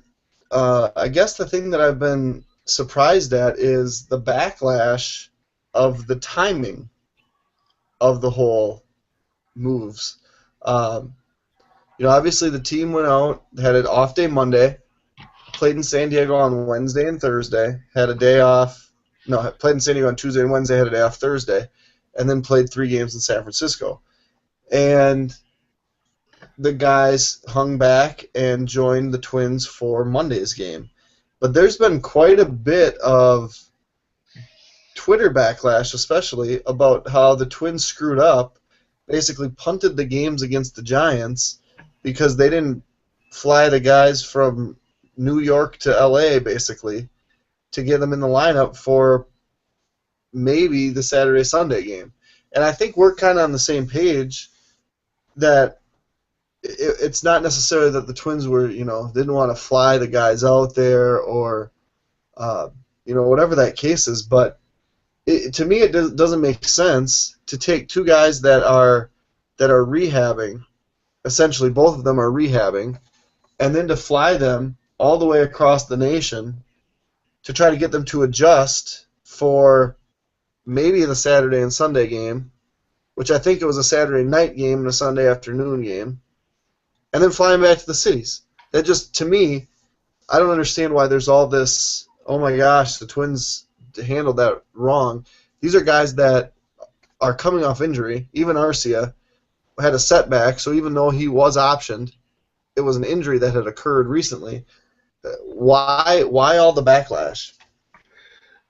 I guess the thing that I've been surprised at is the backlash of the timing of the whole moves. Obviously the team went out, had an off day Monday, played in San Diego on Wednesday and Thursday, had a day off. No, played in San Diego on Tuesday and Wednesday, had a day off Thursday, and then played 3 games in San Francisco. And the guys hung back and joined the Twins for Monday's game. But there's been quite a bit of Twitter backlash, especially, about how the Twins screwed up, basically punted the games against the Giants because they didn't fly the guys from New York to LA, basically, to get them in the lineup for maybe the Saturday-Sunday game. And I think we're kind of on the same page that it's not necessarily that the Twins didn't want to fly the guys out there or, whatever that case is. But to me, it doesn't make sense to take 2 guys that are rehabbing, essentially both of them are rehabbing, and then to fly them all the way across the nation to try to get them to adjust for maybe the Saturday and Sunday game, which I think it was a Saturday night game and a Sunday afternoon game, and then flying back to the cities. That just, to me, I don't understand why there's all this, oh my gosh, the Twins handled that wrong. These are guys that are coming off injury. Even Arcia had a setback, so even though he was optioned, it was an injury that had occurred recently. Why all the backlash?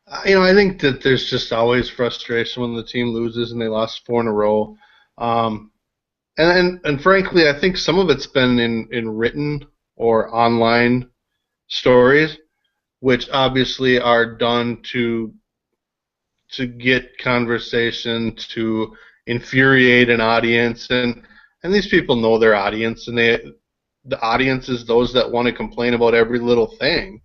I think that there's just always frustration when the team loses, and they lost 4 in a row. And frankly, I think some of it's been in written or online stories, which obviously are done to get conversation, to infuriate an audience, and these people know their audience, and the audience is those that want to complain about every little thing.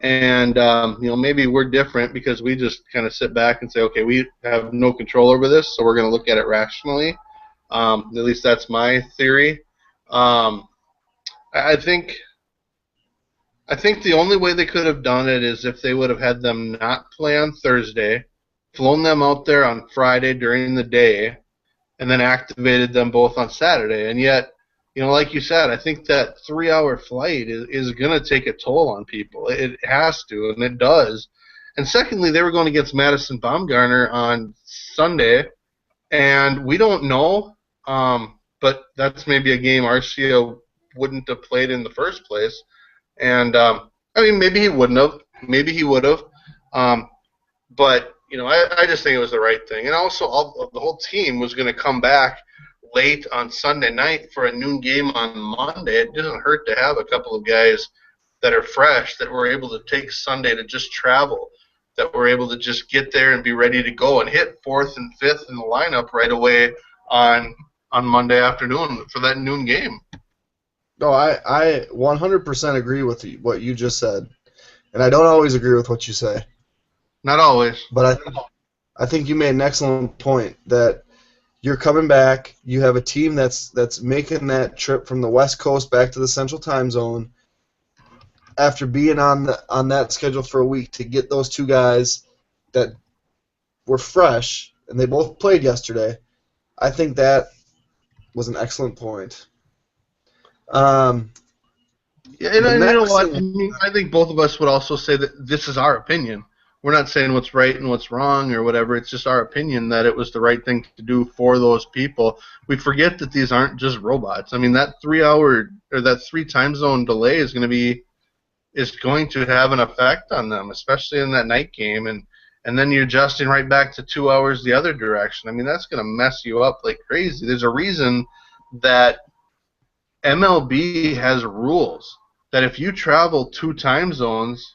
And maybe we're different because we just kind of sit back and say, okay, we have no control over this, so we're going to look at it rationally. At least that's my theory. I think the only way they could have done it is if they would have had them not play on Thursday, flown them out there on Friday during the day, and then activated them both on Saturday. And yet, like you said, I think that 3-hour flight is going to take a toll on people. It has to, and it does. And secondly, they were going against Madison Bumgarner on Sunday, and we don't know, but that's maybe a game Arcia wouldn't have played in the first place. And I mean, maybe he wouldn't have. Maybe he would have. But I just think it was the right thing. And also, the whole team was going to come back late on Sunday night for a noon game on Monday. It doesn't hurt to have a couple of guys that are fresh that were able to take Sunday to just travel, that were able to just get there and be ready to go and hit fourth and fifth in the lineup right away on Monday afternoon for that noon game.
No, I 100% agree with what you just said, and I don't always agree with what you say.
Not always.
But I think you made an excellent point that you're coming back. You have a team that's making that trip from the West Coast back to the Central Time Zone after being on that schedule for a week to get those two guys that were fresh, and they both played yesterday. I think that was an excellent point.
Yeah, and you know what? I think both of us would also say that this is our opinion. We're not saying what's right and what's wrong or whatever. It's just our opinion that it was the right thing to do for those people. We forget that these aren't just robots. I mean, that 3-hour or that 3 time zone delay is going to have an effect on them, especially in that night game. And then you're adjusting right back to 2 hours the other direction. I mean, that's going to mess you up like crazy. There's a reason that MLB has rules that if you travel 2 time zones,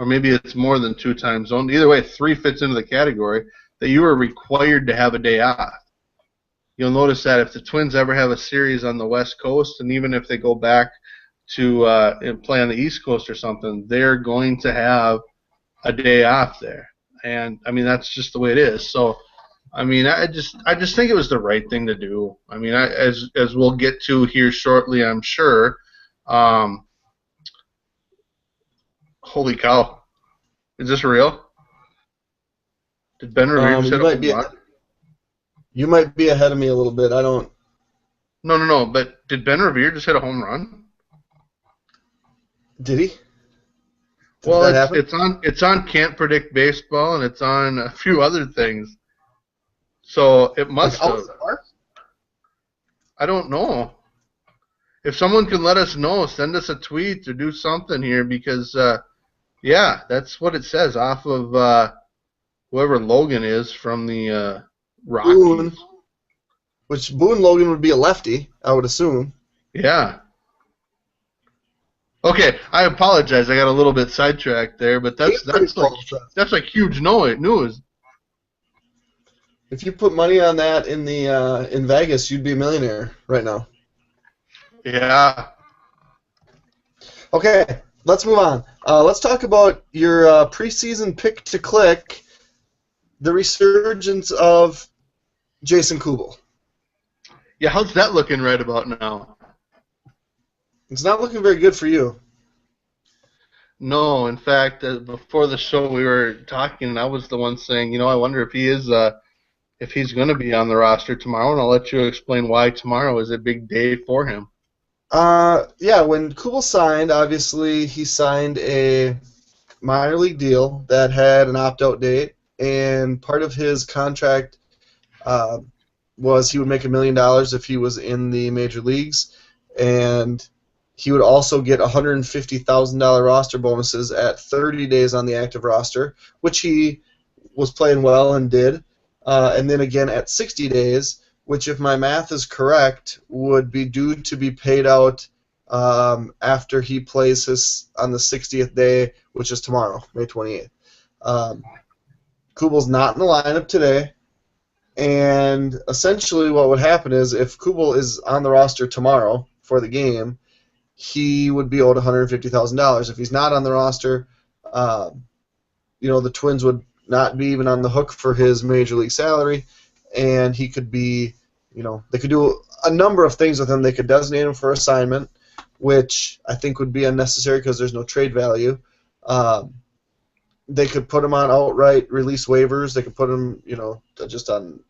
or maybe it's more than 2 time zones, either way, 3 fits into the category, that you are required to have a day off. You'll notice that if the Twins ever have a series on the West Coast, and even if they go back to play on the East Coast or something, they're going to have a day off there. And, I mean, that's just the way it is. So, I mean, I just think it was the right thing to do. I mean, as we'll get to here shortly, I'm sure. Holy cow! Is this real? Did Ben Revere just hit a home run?
You might be ahead of me a little bit. I don't.
No. But did Ben Revere just hit a home run?
Did he?
Well, it's on Can't Predict Baseball, and it's on a few other things. So it must have. I don't know. If someone can let us know, send us a tweet or do something here, because yeah, that's what it says off of whoever Logan is from the Rockies.
Boone Logan would be a lefty, I would assume.
Yeah. Okay, I apologize. I got a little bit sidetracked there, but that's like huge news.
If you put money on that in Vegas, you'd be a millionaire right now.
Yeah.
Okay, let's move on. Let's talk about your preseason pick to click, the resurgence of Jason Kubel.
Yeah, how's that looking right about now?
It's not looking very good for you.
No, in fact, before the show we were talking, and I was the one saying, I wonder if he is, if he's going to be on the roster tomorrow, and I'll let you explain why tomorrow is a big day for him.
Yeah, when Kubel signed, obviously he signed a minor league deal that had an opt-out date, and part of his contract was he would make $1 million if he was in the major leagues, and he would also get $150,000 roster bonuses at 30 days on the active roster, which he was playing well and did, and then again at 60 days, which, if my math is correct, would be due to be paid out after he plays on the 60th day, which is tomorrow, May 28th. Kubel's not in the lineup today, and essentially what would happen is if Kubel is on the roster tomorrow for the game, he would be owed $150,000. If he's not on the roster, the Twins would not be even on the hook for his major league salary, and he could be, they could do a number of things with him. They could designate him for assignment, which I think would be unnecessary because there's no trade value. They could put him on outright release waivers. They could put him, just on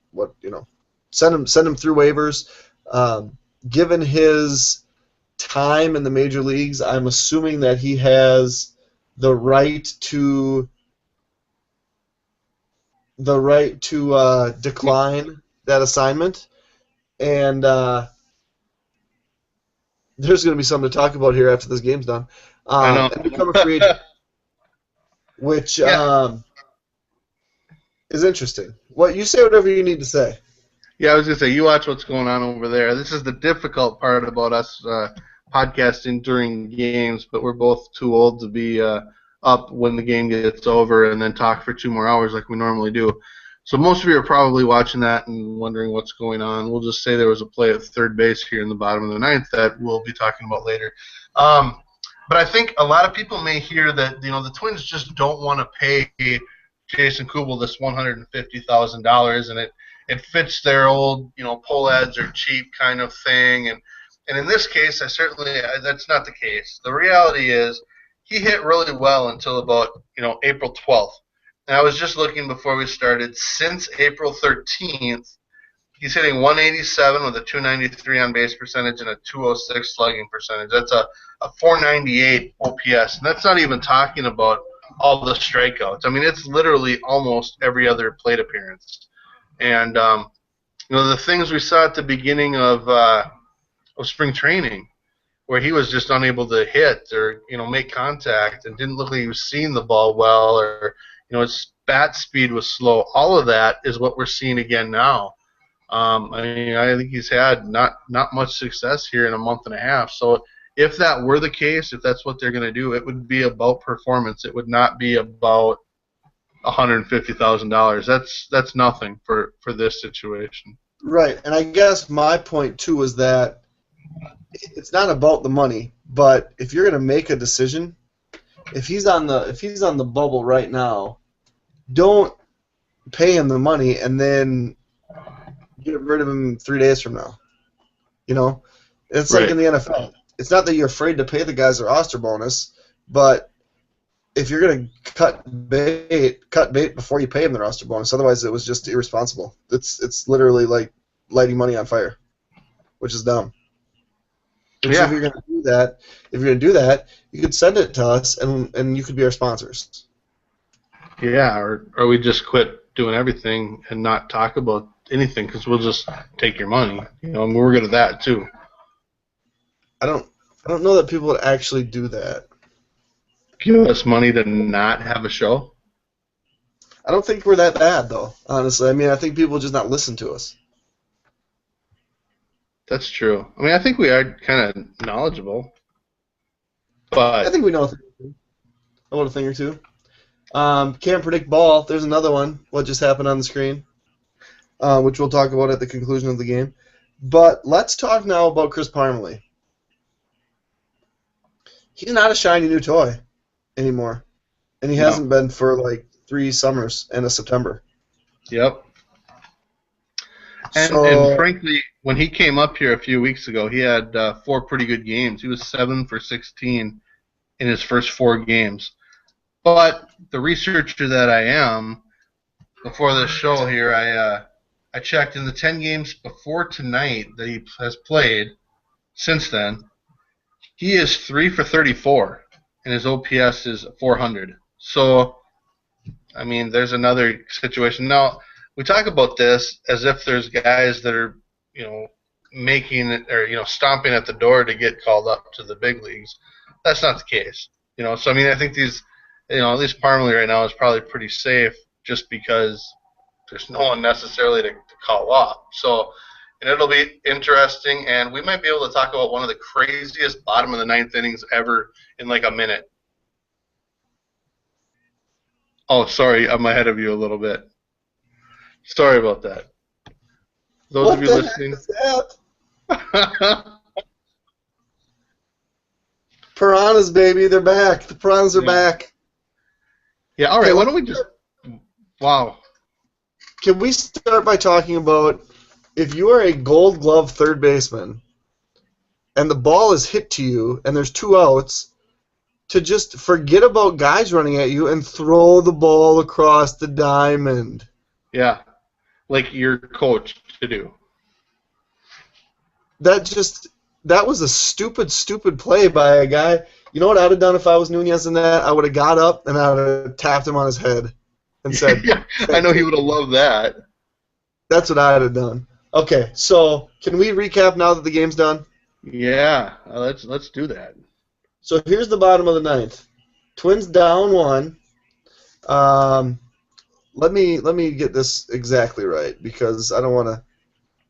send him through waivers. Given his time in the major leagues, I'm assuming that he has the right to decline that assignment, and there's going to be something to talk about here after this game's done.
I know.
And become a free agent, which
Yeah.
is interesting. What you say, whatever you need to say.
Yeah, I was gonna say, you watch what's going on over there. This is the difficult part about us podcasting during games, but we're both too old to be up when the game gets over and then talk for 2 more hours like we normally do. So most of you are probably watching that and wondering what's going on. We'll just say there was a play at third base here in the bottom of the ninth that we'll be talking about later. But I think a lot of people may hear that the Twins just don't want to pay Jason Kubel this $150,000, and it fits their old, pull ads are cheap kind of thing. And in this case, that's not the case. The reality is he hit really well until about, April 12th. And I was just looking before we started. Since April 13th, he's hitting 187 with a 293 on base percentage and a 206 slugging percentage. That's a 498 OPS. And that's not even talking about all the strikeouts. I mean, it's literally almost every other plate appearance. And the things we saw at the beginning of spring training, where he was just unable to hit or make contact and didn't look like he was seeing the ball well, or his bat speed was slow. All of that is what we're seeing again now. I think he's had not much success here in a month and a half. So if that were the case, if that's what they're going to do, it would be about performance. It would not be about $150,000. That's nothing for this situation.
Right, and I guess my point too is that it's not about the money, but if you're going to make a decision, if he's on the bubble right now, don't pay him the money and then get rid of him 3 days from now. It's like in the NFL. It's not that you're afraid to pay the guys their roster bonus, but if you're going to cut bait before you pay him the roster bonus. Otherwise, it was just irresponsible. It's literally like lighting money on fire, which is dumb. So if you're going to do that, you could send it to us, and you could be our sponsors.
Yeah, or we just quit doing everything and not talk about anything because we'll just take your money. And we're good at that too.
I don't know that people would actually do that.
Give us money to not have a show?
I don't think we're that bad, though, honestly. I mean, I think people just not listen to us.
That's true. I mean, I think we are kind of knowledgeable. But
I think we know a thing or two. Can't predict ball. There's another one. What just happened on the screen, which we'll talk about at the conclusion of the game. But let's talk now about Chris Parmelee. He's not a shiny new toy anymore, and he hasn't been for like 3 summers and a September.
Yep. And frankly, when he came up here a few weeks ago, he had 4 pretty good games. He was 7 for 16 in his first 4 games. But the researcher that I am, before this show here, I checked in the 10 games before tonight that he has played since then. He is 3 for 34, and his OPS is 400. So, I mean, there's another situation. Now, we talk about this as if there's guys that are, making it or, stomping at the door to get called up to the big leagues. That's not the case. So, I mean, I think these, at least Parmelee right now is probably pretty safe just because there's no one necessarily to call up. So, and it'll be interesting, and we might be able to talk about one of the craziest bottom of the ninth innings ever in like a minute. Oh, sorry, I'm ahead of you a little bit. Sorry about that. Those of you listening.
Piranhas, baby, they're back. The piranhas are back.
Yeah, all right, why don't we just... Wow.
Can we start by talking about if you are a Gold Glove third baseman and the ball is hit to you and there's 2 outs, to just forget about guys running at you and throw the ball across the diamond.
Yeah, like your coach to do.
That was a stupid play by a guy. You know what I'd have done if I was Nunez in that? I would have got up and I would have tapped him on his head and said,
yeah, I know he would have loved that.
That's what I'd have done. Okay, so can we recap now that the game's done?
Yeah, let's do that.
So here's the bottom of the ninth. Twins down one. Um, let me get this exactly right because I don't want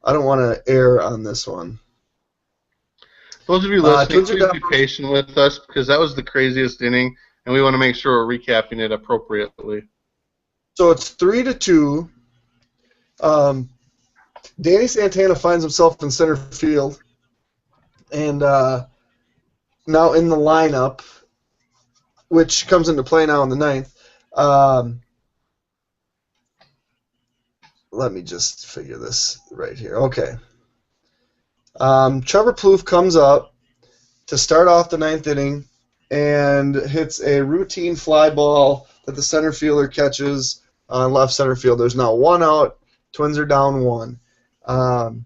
to err on this one.
Those of you listening,
Twins are
please
down.
be patient with us because that was the craziest inning, and we want to make sure we're recapping it appropriately.
So it's 3-2. Um, Danny Santana finds himself in center field, and now in the lineup, which comes into play now in the ninth. Um, let me just figure this right here. Okay. Trevor Plouffe comes up to start off the ninth inning and hits a routine fly ball that the center fielder catches on left center field. There's now one out. Twins are down one. The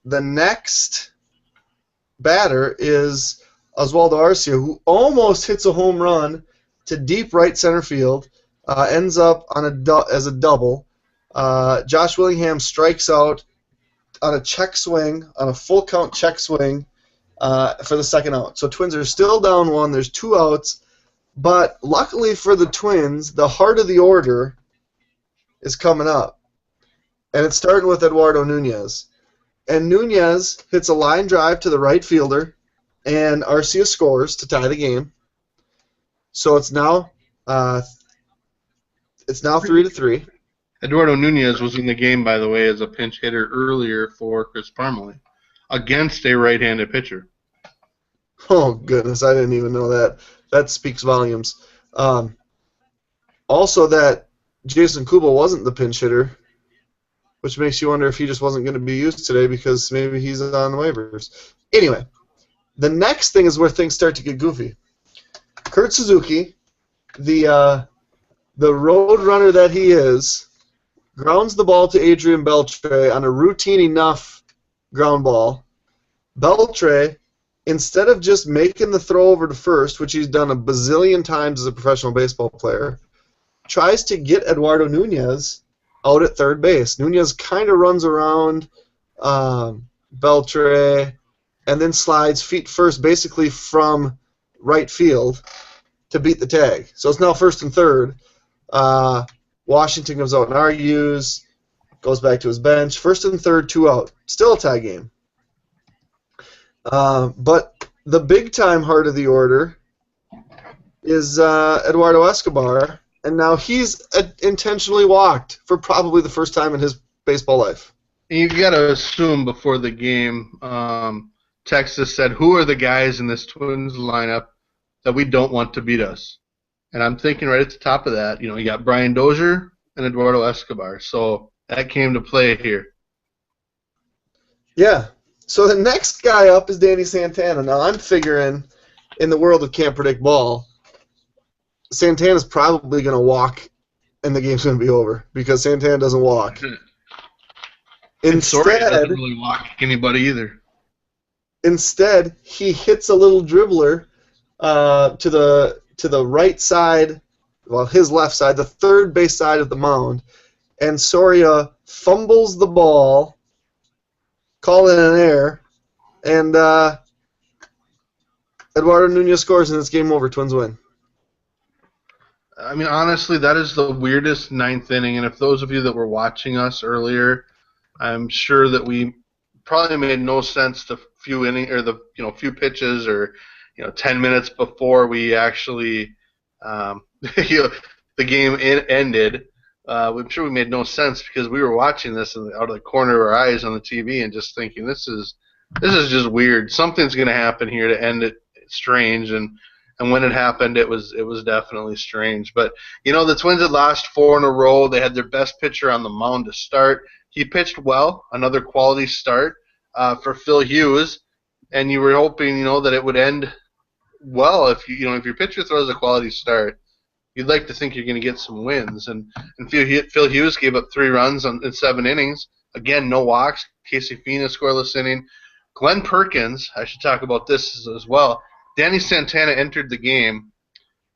next batter is Oswaldo Arcia, who almost hits a home run to deep right center field, ends up on as a double. Josh Willingham strikes out on a check swing, on a full count check swing for the second out. So Twins are still down one. There's two outs. But luckily for the Twins, the heart of the order is coming up. And it's starting with Eduardo Nunez. And Nunez hits a line drive to the right fielder, and Arcia scores to tie the game. So it's now 3-3.
Eduardo Nunez was in the game, by the way, as a pinch hitter earlier for Chris Parmelee against a right-handed pitcher.
Oh goodness, I didn't even know that. That speaks volumes. Also, that Jason Kubel wasn't the pinch hitter, which makes you wonder if he just wasn't going to be used today because maybe he's on the waivers. Anyway, the next thing is where things start to get goofy. Kurt Suzuki, the road runner that he is, grounds the ball to Adrian Beltre on a routine enough ground ball. Beltre, instead of just making the throw over to first, which he's done a bazillion times as a professional baseball player, tries to get Eduardo Nunez out at third base. Nunez kind of runs around Beltre and then slides feet first basically from right field to beat the tag. So it's now first and third. Washington comes out and argues, goes back to his bench. First and third, two out. Still a tie game. But the big-time heart of the order is Eduardo Escobar, and now he's intentionally walked for probably the first time in his baseball life.
You got to assume before the game, Texas said, who are the guys in this Twins lineup that we don't want to beat us? And I'm thinking right at the top of that, you got Brian Dozier and Eduardo Escobar. So that came to play here.
Yeah. So the next guy up is Danny Santana. Now I'm figuring in the world of can't predict ball, Santana's probably going to walk and the game's going to be over because Santana doesn't walk.
Instead, doesn't really walk anybody either.
Instead, he hits a little dribbler to the right side, well, his left side, the third base side of the mound, and Soria fumbles the ball, call it an error, and Eduardo Nunez scores, and it's game over. Twins win.
I mean, honestly, that is the weirdest ninth inning, and if those of you that were watching us earlier, I'm sure that we probably made no sense the few few pitches or 10 minutes before we actually the game ended. I'm sure we made no sense because we were watching this out of the corner of our eyes on the TV and just thinking this is just weird. Something's going to happen here to end it strange, and when it happened, it was definitely strange. But the Twins had lost 4 in a row. They had their best pitcher on the mound to start. He pitched well, another quality start for Phil Hughes, and you were hoping that it would end well. If if your pitcher throws a quality start, you'd like to think you're going to get some wins. And Phil Hughes gave up 3 runs in 7 innings. Again, no walks. Casey Fina scoreless inning. Glenn Perkins, I should talk about this as well. Danny Santana entered the game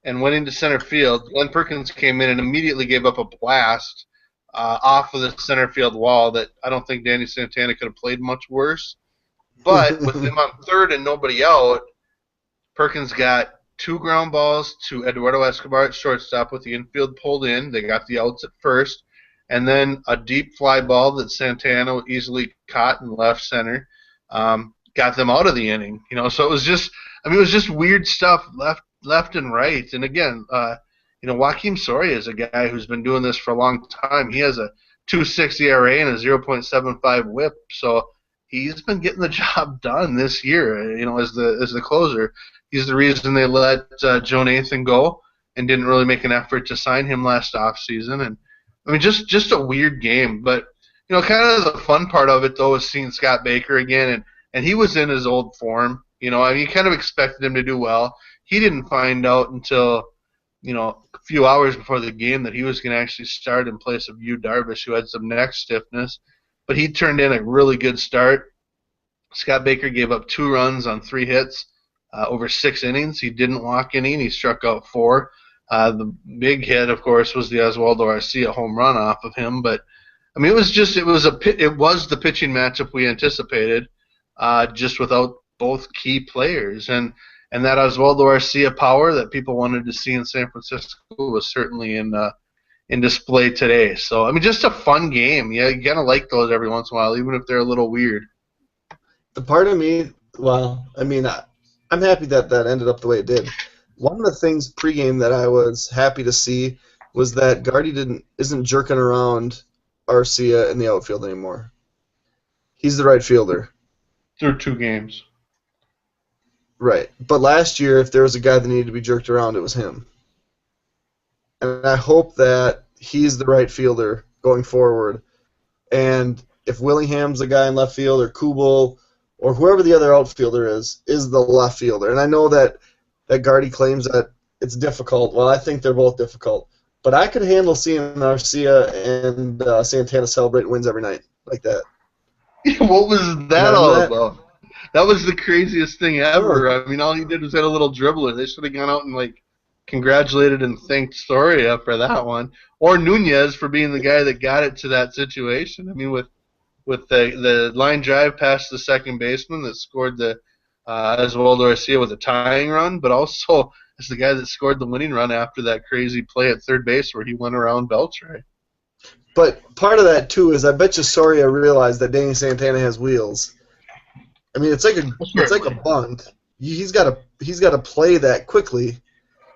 and went into center field. Glenn Perkins came in and immediately gave up a blast off of the center field wall that I don't think Danny Santana could have played much worse. But with him on third and nobody out, Perkins got 2 ground balls to Eduardo Escobar at shortstop with the infield pulled in. They got the outs at first. And then a deep fly ball that Santana easily caught in left center got them out of the inning. So it was just, it was just weird stuff left and right. And again, Joaquim Soria is a guy who's been doing this for a long time. He has a 2.6 ERA and a 0.75 WHIP. So he's been getting the job done this year. As the closer. He's the reason they let Joe Nathan go and didn't really make an effort to sign him last offseason. And just a weird game. But kind of the fun part of it though is seeing Scott Baker again, and he was in his old form. You kind of expected him to do well. He didn't find out until a few hours before the game that he was going to actually start in place of Yu Darvish, who had some neck stiffness. But he turned in a really good start. Scott Baker gave up 2 runs on 3 hits. Over 6 innings. He didn't walk any, and he struck out 4. The big hit, of course, was the Oswaldo Arcia home run off of him. But it was the pitching matchup we anticipated, just without both key players. And that Oswaldo Arcia power that people wanted to see in San Francisco was certainly in display today. So just a fun game. Yeah, you gotta like those every once in a while, even if they're a little weird.
The part of me, I'm happy that ended up the way it did. One of the things pregame that I was happy to see was that Gardy isn't jerking around Arcia in the outfield anymore. He's the right fielder.
Through 2 games.
Right. But last year, if there was a guy that needed to be jerked around, it was him. And I hope that he's the right fielder going forward. And if Willingham's the guy in left field, or Kubel, or whoever the other outfielder is the left fielder. And I know that Gardy claims that it's difficult. Well, I think they're both difficult. But I could handle seeing Arcia and Santana celebrate wins every night like that.
What was that all about? That was the craziest thing ever. All he did was hit a little dribbler. They should have gone out and congratulated and thanked Soria for that one, or Nunez for being the guy that got it to that situation. With the line drive past the second baseman that scored the Oswaldo Arcia with a tying run, but also as the guy that scored the winning run after that crazy play at third base where he went around Beltray.
But part of that too is I bet you Soria realized that Danny Santana has wheels. It's like a bunt. He's got to play that quickly.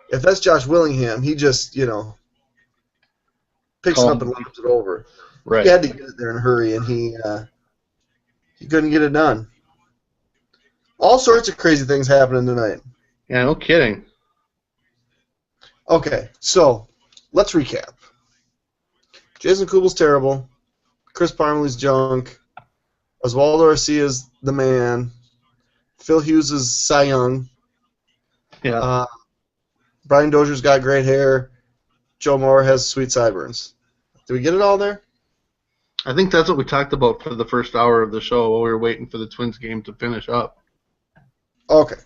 If that's Josh Willingham, he just picks it up and laps it over. Right. He had to get it there in a hurry, and he couldn't get it done. All sorts of crazy things happening tonight.
Yeah, no kidding.
Okay, so let's recap. Jason Kubel's terrible. Chris Parmley's junk. Oswaldo Arcia's the man. Phil Hughes is Cy Young.
Yeah.
Brian Dozier's got great hair. Joe Moore has sweet sideburns. Did we get it all there?
I think that's what we talked about for the first hour of the show while we were waiting for the Twins game to finish up.
Okay.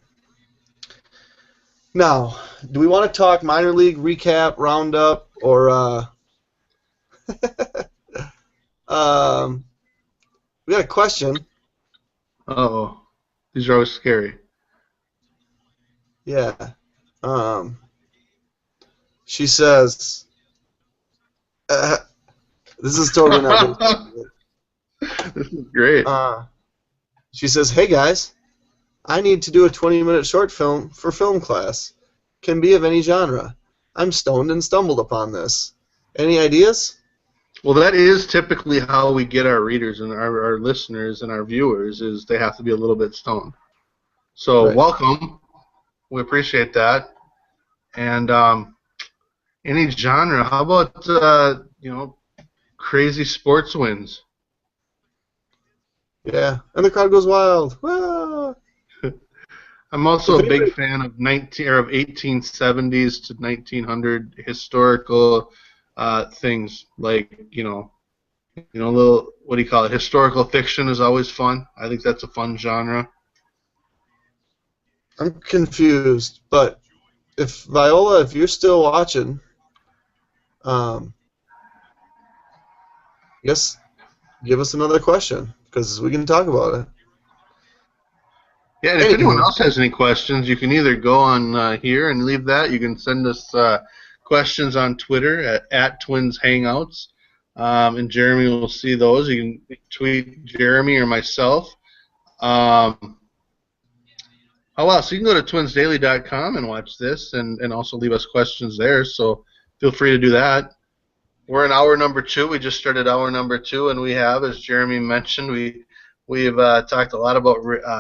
Now, do we want to talk minor league recap, roundup, or we got a question.
Uh-oh. These are always scary.
Yeah. She says, this is totally not
This is great.
She says, hey guys, I need to do a 20-minute short film for film class. Can be of any genre. I'm stoned and stumbled upon this. Any ideas?
Well, that is typically how we get our readers and our listeners and our viewers, is they have to be a little bit stoned. So right. Welcome. We appreciate that. And any genre. How about, crazy sports wins?
Yeah, and the crowd goes wild. Ah.
I'm also a big fan of 1870s to 1900 historical things, like little, what do you call it? Historical fiction is always fun. I think that's a fun genre.
I'm confused, but if you're still watching, yes, give us another question because we can talk about it.
Yeah, and if anyone
Anywho,
else has any questions, you can either go on here and leave that. You can send us questions on Twitter at Twins Hangouts, and Jeremy will see those. You can tweet Jeremy or myself. Um, oh, wow. So you can go to twinsdaily.com and watch this and also leave us questions there. So feel free to do that. We're in hour number 2. We just started hour number 2, and we have, as Jeremy mentioned, we've talked a lot about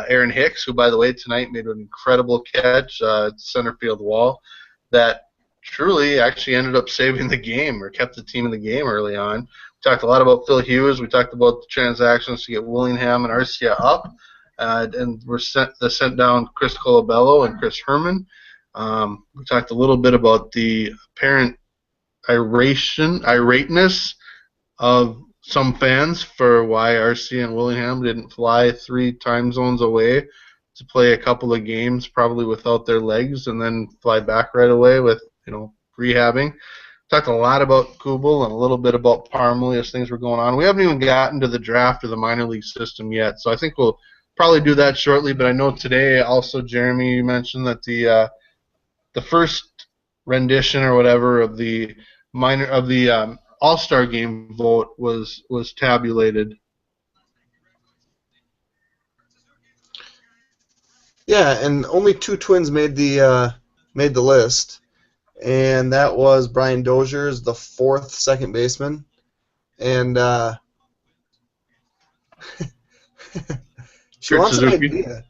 Aaron Hicks, who, by the way, tonight made an incredible catch at the center field wall that truly actually ended up saving the game or kept the team in the game early on. We talked a lot about Phil Hughes. We talked about the transactions to get Willingham and Arcia up, and we're sent down Chris Colabello and Chris Herman. We talked a little bit about the apparent irateness of some fans for why RC and Willingham didn't fly 3 time zones away to play a couple of games, probably without their legs, and then fly back right away with rehabbing. Talked a lot about Kubel and a little bit about Parmalee as things were going on. We haven't even gotten to the draft of the minor league system yet, so I think we'll probably do that shortly. But I know today also, Jeremy, you mentioned that the first rendition or whatever of the All-Star game vote was tabulated.
yeah, and only 2 Twins made the list, and that was Brian Dozier's the 4th second baseman, and she
Kurt
wants an
Suzuki.
idea.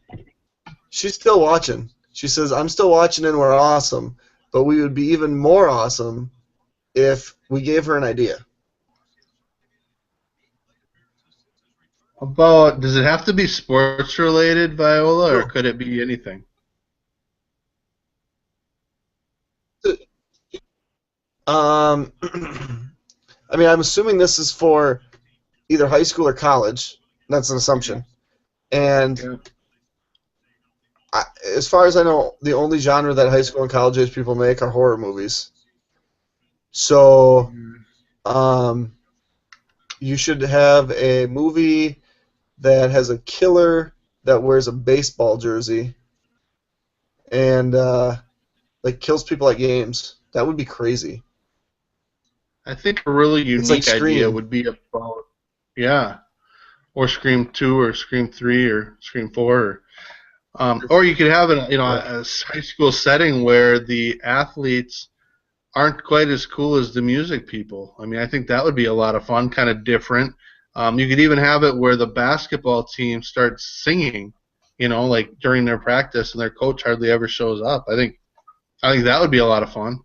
She's still watching. She says, "I'm still watching, and we're awesome, but we would be even more awesome if we gave her an idea."
Does it have to be sports related, Viola, or
No.
could it be anything?
I mean, I'm assuming this is for either high school or college. That's an assumption. And
Yeah.
as far as I know, the only genre that high school and college age people make are horror movies. So, you should have a movie that has a killer that wears a baseball jersey and like kills people at games. That would be crazy.
I think a really
It's like
unique idea
Scream.
would be about, yeah, or Scream 2 or Scream 3 or Scream 4 or you could have a high school setting where the athletes aren't quite as cool as the music people. I mean, I think that would be a lot of fun, kind of different. You could even have it where the basketball team starts singing, like during their practice, and their coach hardly ever shows up. I think that would be a lot of fun.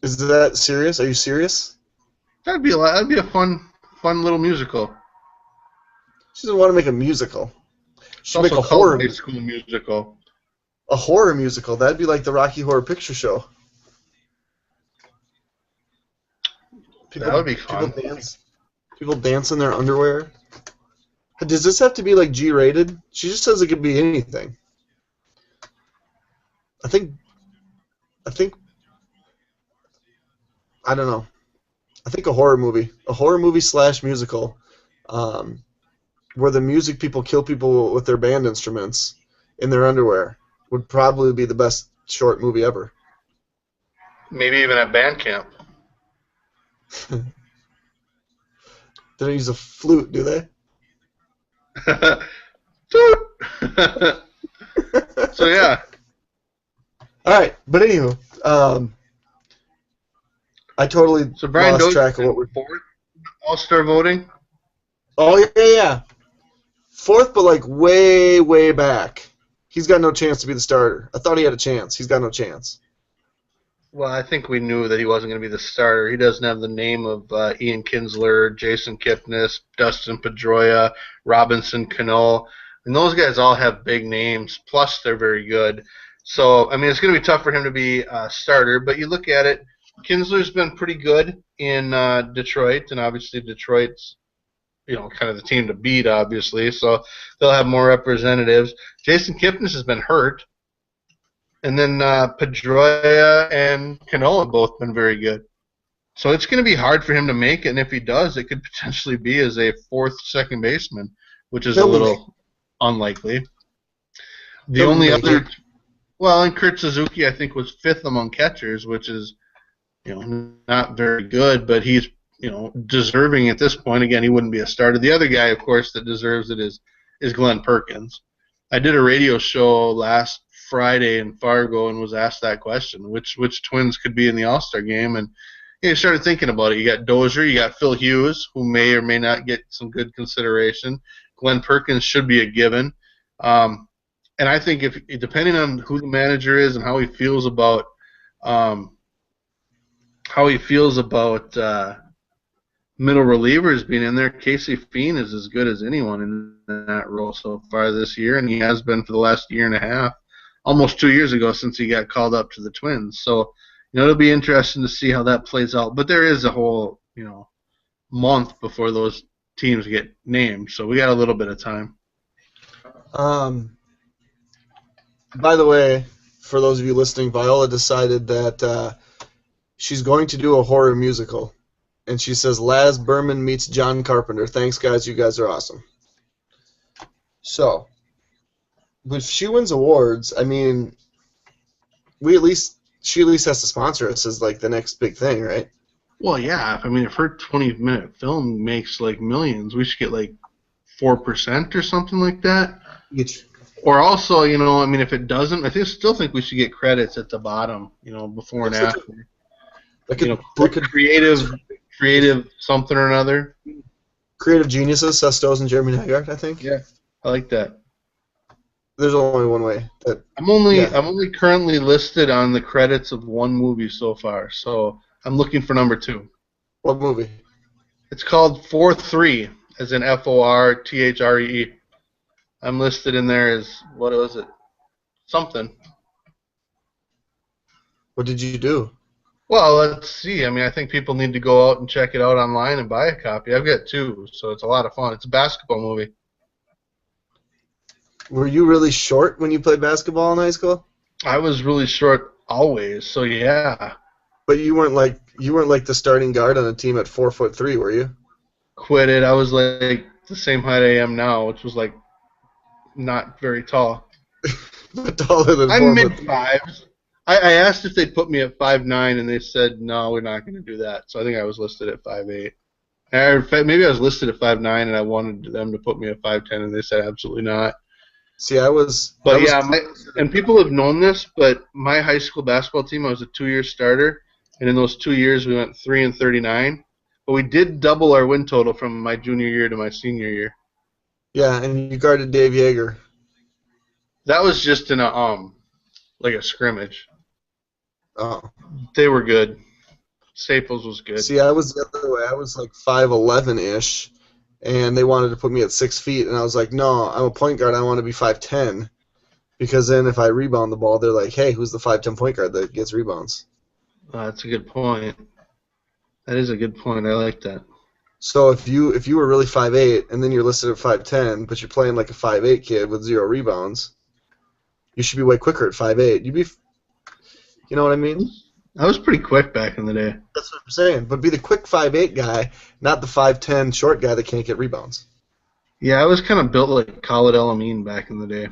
Is that serious? Are you serious?
That'd be a fun little musical.
She doesn't want to make a musical.
It's
She'd make
also
a
called
horror
High School Musical.
a horror musical. That'd be like the Rocky Horror Picture Show.
That would be
People
fun.
dance. People dance in their underwear. Does this have to be like G-rated? She just says it could be anything. I think. I don't know. I think a horror movie slash musical, where the music people kill people with their band instruments in their underwear would probably be the best short movie ever.
Maybe even at band camp.
They don't use a flute, do they?
So yeah.
All right, but anywho, I totally
So Brian
lost
Dozier
track of what we're.
fourth All-Star voting.
Oh yeah. Fourth, but like way, way back. He's got no chance to be the starter. I thought he had a chance. He's got no chance.
Well, I think we knew that he wasn't going to be the starter. He doesn't have the name of Ian Kinsler, Jason Kipnis, Dustin Pedroia, Robinson Cano, and those guys all have big names. Plus, they're very good. So, I mean, it's going to be tough for him to be a starter. But you look at it, Kinsler's been pretty good in Detroit, and obviously Detroit's kind of the team to beat, obviously. So they'll have more representatives. Jason Kipnis has been hurt. And then Pedroia and Cano have both been very good. So it's going to be hard for him to make it, and if he does, it could potentially be as a fourth second baseman, which is a little unlikely. The
He'll
only
make it.
other, well, and Kurt Suzuki I think was fifth among catchers, which is not very good, but he's deserving at this point. Again, he wouldn't be a starter. The other guy, of course, that deserves it is Glenn Perkins. I did a radio show last Friday in Fargo and was asked that question: which Twins could be in the All-Star game? And you started thinking about it. You got Dozier, you got Phil Hughes, who may or may not get some good consideration. Glenn Perkins should be a given. And I think if depending on who the manager is and how he feels about middle relievers being in there, Casey Fiend is as good as anyone in that role so far this year, and he has been for the last year and a half, almost 2 years ago since he got called up to the Twins. So, it'll be interesting to see how that plays out. But there is a whole, month before those teams get named, so we got a little bit of time.
By the way, for those of you listening, Viola decided that she's going to do a horror musical. And she says, Laz Berman meets John Carpenter. Thanks, guys. You guys are awesome. So, if she wins awards, I mean, she at least has to sponsor us as, like, the next big thing, right?
Well, yeah. I mean, if her 20-minute film makes, like, millions, we should get, like, 4% or something like that. Or also, if it doesn't, I still think we should get credits at the bottom, before and after. Creative something or another.
Creative geniuses, Sestos and Jeremy Nygaard, I think.
Yeah, I like that.
There's only one way.
I'm only currently listed on the credits of one movie so far, so I'm looking for number 2.
What movie?
It's called 4-3, as in Forthree. I'm listed in there as, what was it? Something.
What did you do?
Well, let's see. I mean, I think people need to go out and check it out online and buy a copy. I've got 2, so it's a lot of fun. It's a basketball movie.
Were you really short when you played basketball in high school?
I was really short always, so yeah.
But you weren't like the starting guard on a team at 4'3", were you?
Quit it. I was like the same height I am now, which was like not very tall.
But taller than
I'm
4'3".
mid-5s. I asked if they'd put me at 5'9", and they said, no, we're not going to do that. So I think I was listed at 5'8". Or maybe I was listed at 5'9", and I wanted them to put me at 5'10", and they said absolutely not.
See, I was...
But and people have known this, but my high school basketball team, I was a 2-year starter, and in those 2 years we went 3-39. But we did double our win total from my junior year to my senior year.
Yeah, and you guarded Dave Yeager.
That was just in a scrimmage.
Oh.
They were good. Staples was good.
See, I was the other way. I was like 5'11"-ish, and they wanted to put me at 6 feet, and I was like, no, I'm a point guard. I want to be 5'10", because then if I rebound the ball, they're like, hey, who's the 5'10" point guard that gets rebounds?
That's a good point. That is a good point. I like that.
So if you were really 5'8", and then you're listed at 5'10", but you're playing like a 5'8" kid with 0 rebounds, you should be way quicker at 5'8". You know what I mean?
I was pretty quick back in the day.
That's what I'm saying. But be the quick 5'8" guy, not the 5'10" short guy that can't get rebounds.
Yeah, I was kind of built like Khalid El-Amin back in the day.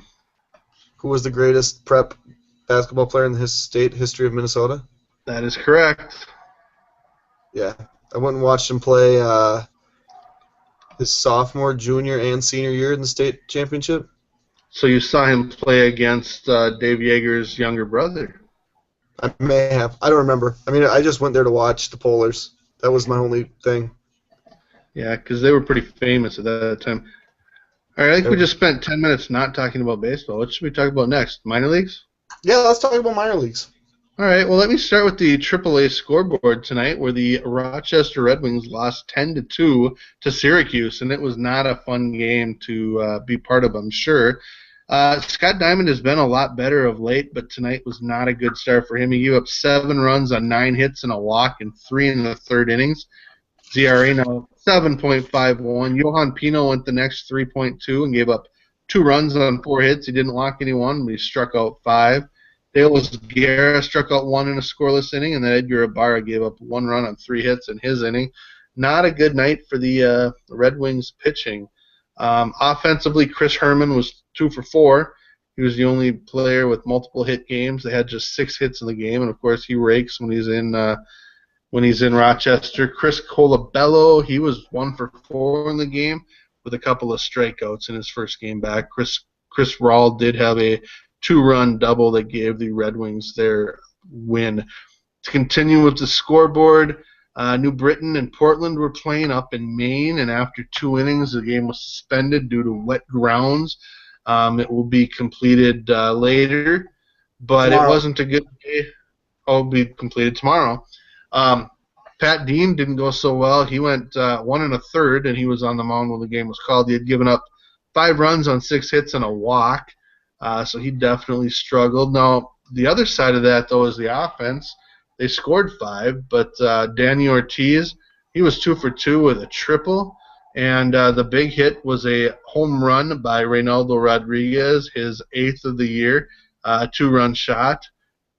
Who was the greatest prep basketball player in the state history of Minnesota?
That is correct.
Yeah. I went and watched him play his sophomore, junior, and senior year in the state championship.
So you saw him play against Dave Yeager's younger brother.
I may have. I don't remember. I mean, I just went there to watch the Polars. That was my only thing.
Yeah, because they were pretty famous at that time. All right, I think we just spent 10 minutes not talking about baseball. What should we talk about next? Minor leagues?
Yeah, let's talk about minor leagues.
All right, well, let me start with the AAA scoreboard tonight, where the Rochester Red Wings lost 10-2 to Syracuse, and it was not a fun game to be part of, I'm sure. Scott Diamond has been a lot better of late, but tonight was not a good start for him. He gave up 7 runs on 9 hits and a walk in 3 in the third innings. ZRA now 7.51. Johan Pino went the next 3.2 and gave up 2 runs on 4 hits. He didn't walk anyone, but he struck out 5. Delos Guerra struck out 1 in a scoreless inning, and then Edgar Ibarra gave up 1 run on 3 hits in his inning. Not a good night for the Red Wings pitching. Offensively, Chris Herman was 2 for 4. He was the only player with multiple hit games. They had just 6 hits in the game, and of course he rakes when he's in Rochester. Chris Colabello, he was 1 for 4 in the game with a couple of strikeouts in his first game back. Chris Rawl did have a 2-run double that gave the Red Wings their win. To continue with the scoreboard, New Britain and Portland were playing up in Maine, and after 2 innings, the game was suspended due to wet grounds. It will be completed later, but
Tomorrow.
it wasn't a good day. Oh, it'll be completed tomorrow. Pat Dean didn't go so well. He went 1 1/3, and he was on the mound when the game was called. He had given up 5 runs on 6 hits and a walk, so he definitely struggled. Now, the other side of that, though, is the offense. They scored 5, but Danny Ortiz, he was 2 for 2 with a triple, and the big hit was a home run by Reynaldo Rodriguez, his 8th of the year, a 2-run shot.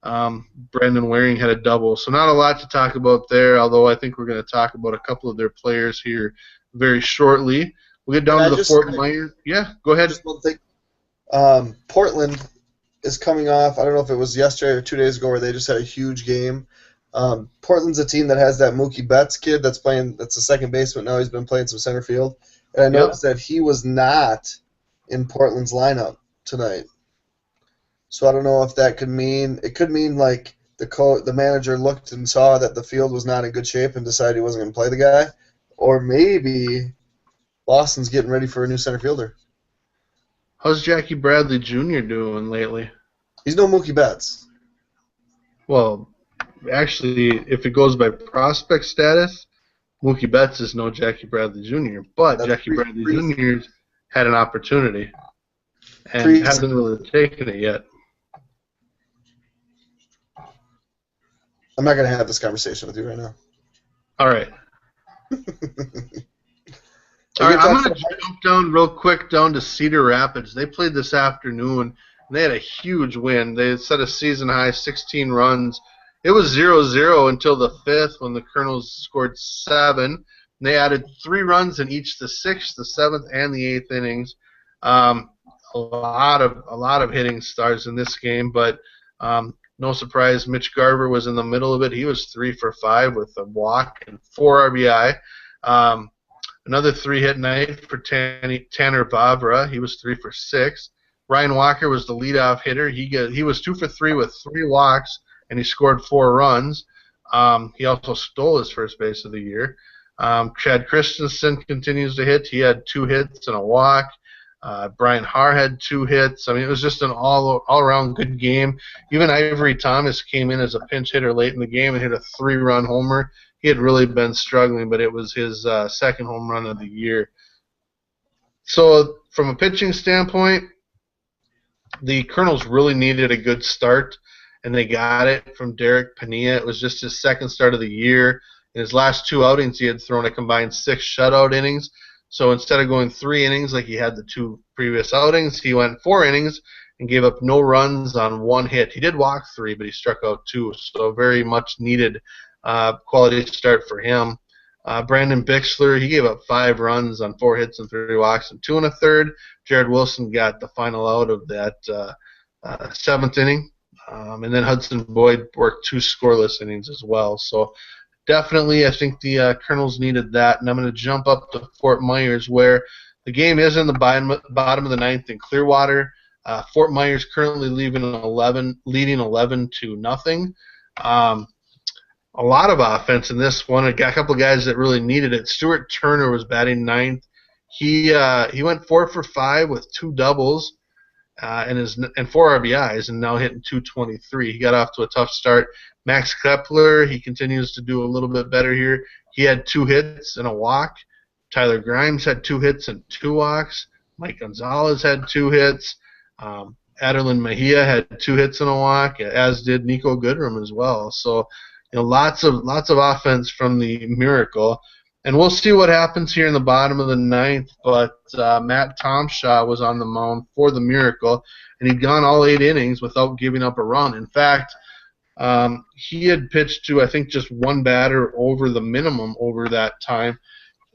Brandon Waring had a double, so not a lot to talk about there, although I think we're going to talk about a couple of their players here very shortly. We'll get down to the Fort Myers. Yeah, go ahead.
Just one thing. Portland is coming off, I don't know if it was yesterday or 2 days ago, where they just had a huge game. Portland's a team that has that Mookie Betts kid that's a second baseman now. He's been playing some center field. And I noticed that he was not in Portland's lineup tonight. So I don't know if that could mean like the manager looked and saw that the field was not in good shape and decided he wasn't going to play the guy. Or maybe Boston's getting ready for a new center fielder.
How's Jackie Bradley Jr. doing lately?
He's no Mookie Betts.
Well, actually, if it goes by prospect status, Mookie Betts is no Jackie Bradley Jr., but Jackie Bradley Jr.'s had an opportunity and hasn't really taken it yet.
I'm not going to have this conversation with you right now.
All right. All right, I'm going to jump down real quick down to Cedar Rapids. They played this afternoon, and they had a huge win. They set a season-high 16 runs. It was 0-0 until the 5th when the Colonels scored 7. They added 3 runs in each the 6th, the 7th, and the 8th innings. A lot of hitting stars in this game, but no surprise, Mitch Garver was in the middle of it. He was 3 for 5 with a walk and 4 RBI. Another 3-hit night for Tanner Vavra. He was 3 for 6. Ryan Walker was the leadoff hitter. He was 2 for 3 with 3 walks, and he scored 4 runs. He also stole his first base of the year. Chad Christensen continues to hit. He had 2 hits and a walk. Brian Haar had 2 hits. I mean, it was just an all-around good game. Even Ivory Thomas came in as a pinch hitter late in the game and hit a 3-run homer. He had really been struggling, but it was his second home run of the year. So from a pitching standpoint, the Colonels really needed a good start, and they got it from Derek Pania. It was just his second start of the year. In his last 2 outings, he had thrown a combined 6 shutout innings. So instead of going 3 innings like he had the 2 previous outings, he went 4 innings and gave up no runs on 1 hit. He did walk 3, but he struck out 2, so very much needed quality start for him. Brandon Bixler, he gave up 5 runs on 4 hits and 3 walks and 2 1/3. Jared Wilson got the final out of that 7th inning. And then Hudson Boyd worked 2 scoreless innings as well. So definitely I think the Colonels needed that. And I'm going to jump up to Fort Myers, where the game is in the bottom of the 9th in Clearwater. Fort Myers currently leading 11-0. A lot of offense in this one. I got a couple of guys that really needed it. Stuart Turner was batting 9th. He went 4 for 5 with 2 doubles and 4 RBIs, and now hitting .223. He got off to a tough start. Max Kepler, he continues to do a little bit better here. He had 2 hits and a walk. Tyler Grimes had 2 hits and 2 walks. Mike Gonzalez had 2 hits. Aderlin Mejia had 2 hits and a walk, as did Nico Goodrum as well. So, lots of offense from the Miracle. And we'll see what happens here in the bottom of the 9th, but Matt Tomshaw was on the mound for the Miracle, and he'd gone all 8 innings without giving up a run. In fact, he had pitched to, I think, just 1 batter over the minimum over that time,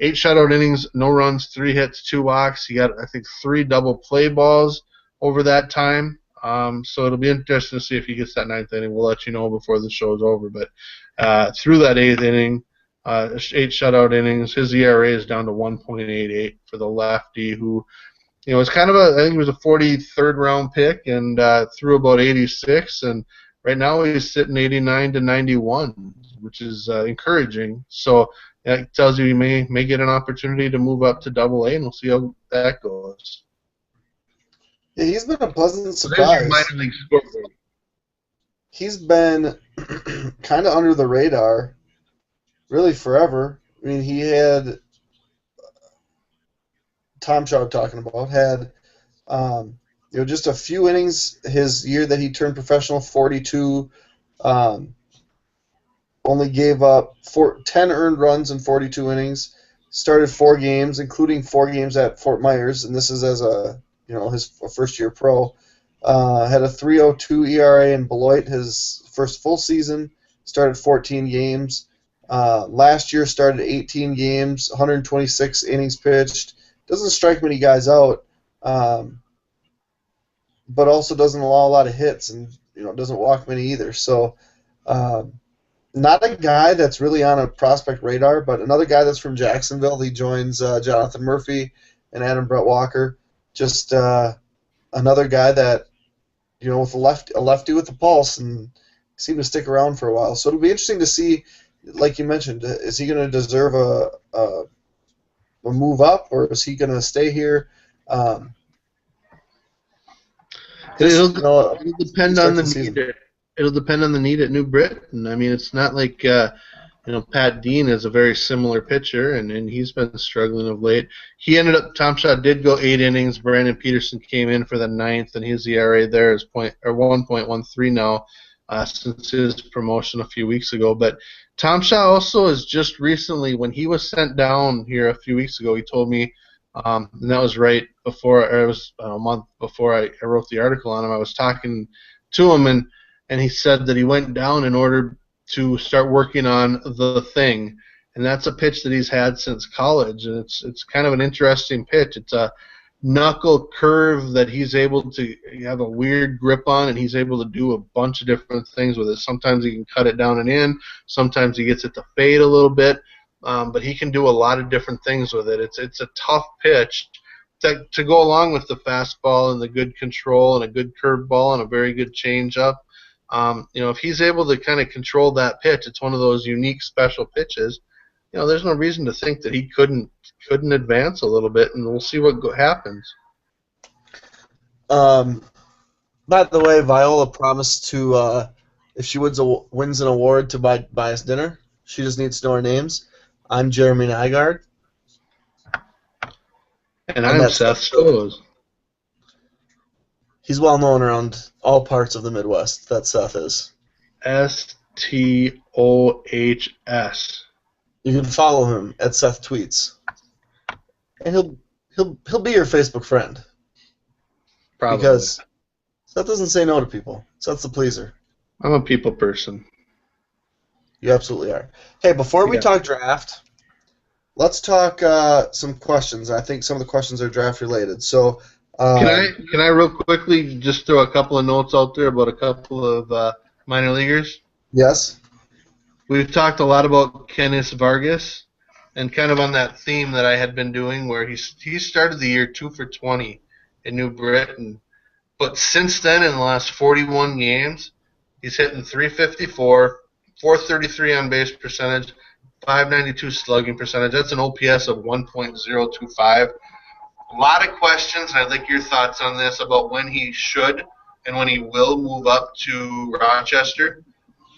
8 shutout innings, no runs, 3 hits, 2 walks. He got, I think, 3 double play balls over that time. So it'll be interesting to see if he gets that 9th inning. We'll let you know before the show's over. But through that 8th inning, 8 shutout innings, his ERA is down to 1.88 for the lefty, who, it's kind of I think he was a 43rd round pick and threw about 86, and right now he's sitting 89 to 91, which is encouraging. So that tells you he may get an opportunity to move up to Double-A, and we'll see how that goes.
Yeah, he's been a pleasant
So there's your
surprise.
minor league scoreboard.
He's been kind of under the radar really forever. I mean, he had Tom Shaw talking about had just a few innings his year that he turned professional, 42. Only gave up 10 earned runs in 42 innings. Started 4 games, including 4 games at Fort Myers, and this is as his first year pro. Had a 3.02 ERA in Beloit his first full season. Started 14 games. Last year started 18 games, 126 innings pitched. Doesn't strike many guys out, but also doesn't allow a lot of hits, and doesn't walk many either. So, not a guy that's really on a prospect radar, but another guy that's from Jacksonville. He joins Jonathan Murphy and Adam Brett Walker. Just another guy that with a lefty with a pulse, and seemed to stick around for a while. So it'll be interesting to see, like you mentioned, is he going to deserve a move up, or is he going to stay here?
It'll depend on the need. It'll depend on the need at New Britain. I mean, it's not like Pat Dean is a very similar pitcher, and he's been struggling of late. Tom Shaw did go 8 innings. Brandon Peterson came in for the 9th, and his ERA there is 1.13 now since his promotion a few weeks ago. But Tom Shaw also is just recently, when he was sent down here a few weeks ago, he told me, and that was right before, or it was a month before I wrote the article on him. I was talking to him, and he said that he went down in order to start working on the thing, and that's a pitch that he's had since college, and it's kind of an interesting pitch. It's a knuckle curve that he's able to have a weird grip on, and he's able to do a bunch of different things with it. Sometimes he can cut it down and in, sometimes he gets it to fade a little bit, but he can do a lot of different things with it. It's a tough pitch to go along with the fastball and the good control and a good curveball and a very good changeup. If he's able to kind of control that pitch, it's one of those unique special pitches. There's no reason to think that he couldn't advance a little bit, and we'll see what happens.
By the way, Viola promised to, if she wins an award, to buy us dinner. She just needs to know our names. I'm Jeremy Nygaard.
And I'm Seth Stoes.
He's well known around all parts of the Midwest. That Seth is.
STOHS.
You can follow him at Seth Tweets, and he'll be your Facebook friend.
Probably.
Because Seth doesn't say no to people. Seth's a pleaser.
I'm a people person.
You absolutely are. Hey, before we talk draft, let's talk some questions. I think some of the questions are draft related. So.
Can I real quickly just throw a couple of notes out there about a couple of minor leaguers?
Yes.
We've talked a lot about Kenneth Vargas, and kind of on that theme that I had been doing, where he started the year 2 for 20 in New Britain, but since then, in the last 41 games, he's hitting 354, 433 on base percentage, 592 slugging percentage. That's an OPS of 1.025. A lot of questions, and I'd like your thoughts on this about when he should and when he will move up to Rochester.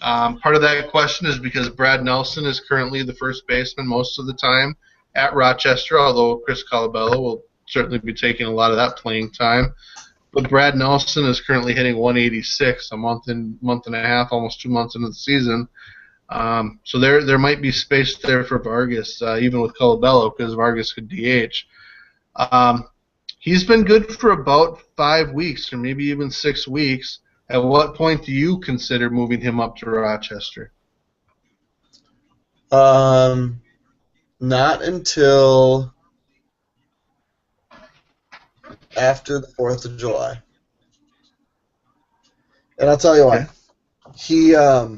Part of that question is because Brad Nelson is currently the first baseman most of the time at Rochester, although Chris Colabello will certainly be taking a lot of that playing time. But Brad Nelson is currently hitting 186 a month and a half, almost 2 months into the season. So there might be space there for Vargas, even with Colabello, because Vargas could DH. He's been good for about 5 weeks, or maybe even 6 weeks. At what point do you consider moving him up to Rochester?
Not Not until after the 4th of July. And I'll tell you
Okay.
why.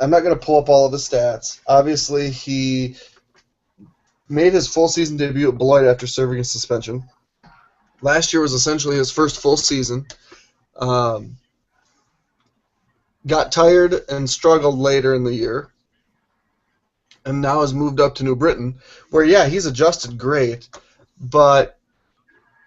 I'm not going to pull up all of his stats. Obviously, he made his full season debut at Beloit after serving a suspension. Last year was essentially his first full season. Got tired and struggled later in the year. And now has moved up to New Britain, where, yeah, he's adjusted great, but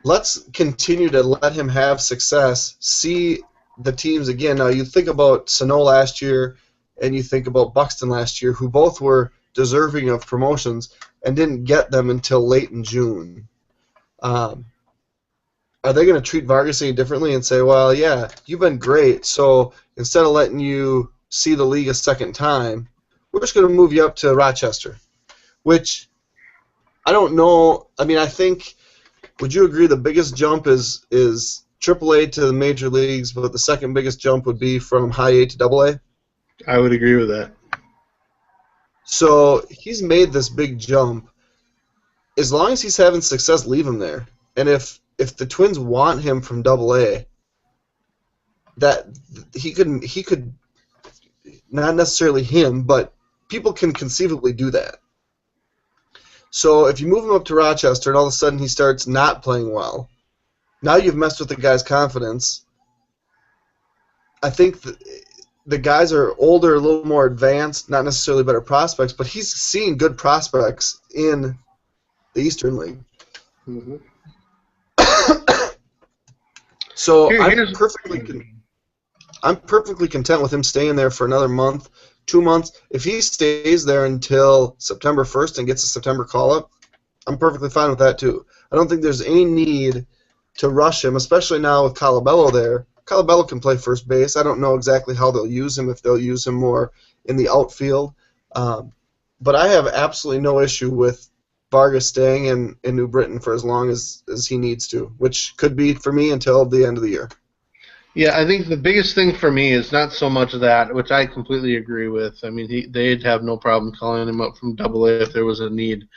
let's continue to let him have success, see the teams again. Now, you think about Sano last year and you think about Buxton last year, who both were deserving of promotions and didn't get them until late in June. Are they going to treat Vargas any differently and say, well, yeah, you've been great, so instead of letting you see the league a second time, we're just going to move you up to Rochester? Which, I don't know. I mean, I think, would you agree the biggest jump is AAA to the major leagues, but the second biggest jump would be from high A to AA?
I would agree with that.
So he's made this big jump. As long as he's having success, leave him there. And if the Twins want him from AA, that he could not necessarily him, but people can conceivably do that. So if you move him up to Rochester and all of a sudden he starts not playing well, now you've messed with the guy's confidence. I think the guys are older, a little more advanced, not necessarily better prospects, but he's seeing good prospects in the Eastern League.
Mm-hmm.
So I'm perfectly content with him staying there for another month, 2 months. If he stays there until September 1st and gets a September call-up, I'm perfectly fine with that too. I don't think there's any need to rush him, especially now with Colabello there. Colabello can play first base. I don't know exactly how they'll use him, if they'll use him more in the outfield. But I have absolutely no issue with Vargas staying in New Britain for as long as he needs to, which could be for me until the end of the year.
Yeah, I think the biggest thing for me is not so much that, which I completely agree with. I mean, they'd have no problem calling him up from AA if there was a need.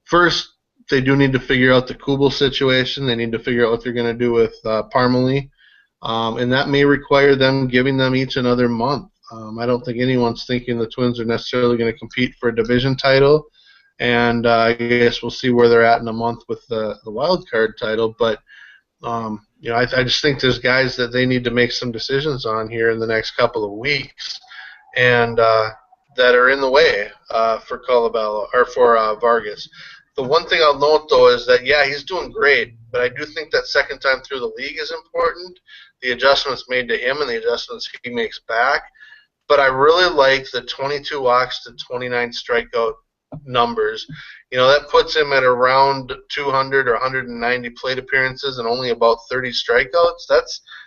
First, they do need to figure out the Kubel situation. They need to figure out what they're going to do with Parmalee, and that may require them giving them each another month. I don't think anyone's thinking the Twins are necessarily going to compete for a division title, and I guess we'll see where they're at in a month with the wild card title. But I just think there's guys that they need to make some decisions on here in the next couple of weeks, and that are in the way for Colabello or for Vargas. The one thing I'll note though is that he's doing great, but I do think that second time through the league is important. The adjustments made to him and the adjustments he makes back. But I really like the 22 walks to 29 strikeout numbers. That puts him at around 200 or 190 plate appearances and only about 30 strikeouts.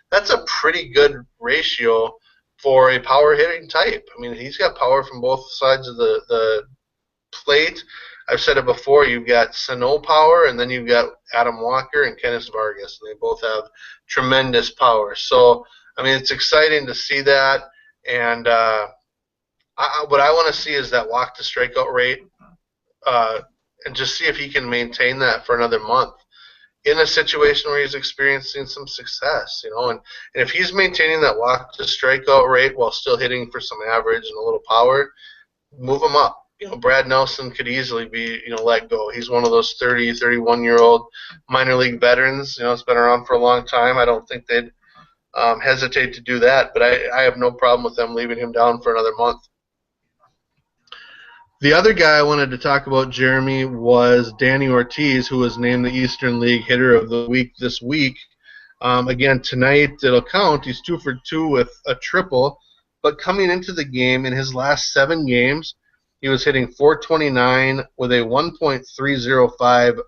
That's a pretty good ratio for a power hitting type. I mean, he's got power from both sides of the plate. I've said it before, you've got Sano power, and then you've got Adam Walker and Kenneth Vargas, and they both have tremendous power. So, I mean, it's exciting to see that, and what I want to see is that walk to strikeout rate, and just see if he can maintain that for another month in a situation where he's experiencing some success, and if he's maintaining that walk to strikeout rate while still hitting for some average and a little power, move him up. Brad Nelson could easily be, let go. He's one of those 30, 31-year-old minor league veterans. It's been around for a long time. I don't think they'd hesitate to do that, but I have no problem with them leaving him down for another month. The other guy I wanted to talk about, Jeremy, was Danny Ortiz, who was named the Eastern League Hitter of the Week this week. Again, tonight it'll count. He's 2 for 2 with a triple, but coming into the game in his last 7 games, he was hitting .429 with a 1.305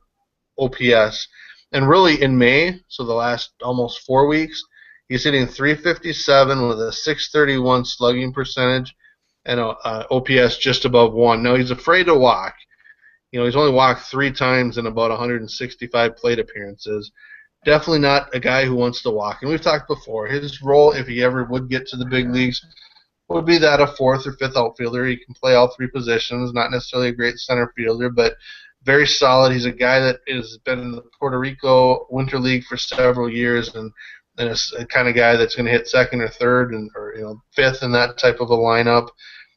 OPS. And really in May, so the last almost 4 weeks, he's hitting .357 with a .631 slugging percentage and an OPS just above 1. Now, he's afraid to walk. He's only walked 3 times in about 165 plate appearances. Definitely not a guy who wants to walk. And we've talked before, his role, if he ever would get to the big leagues, would be that a fourth or fifth outfielder. He can play all three positions, not necessarily a great center fielder, but very solid. He's a guy that has been in the Puerto Rico Winter League for several years, and is a kind of guy that's going to hit second or third or fifth in that type of a lineup.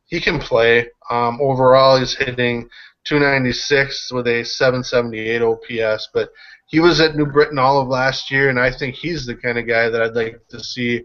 He can play. Overall, he's hitting 296 with a 778 OPS, but he was at New Britain all of last year, and I think he's the kind of guy that I'd like to see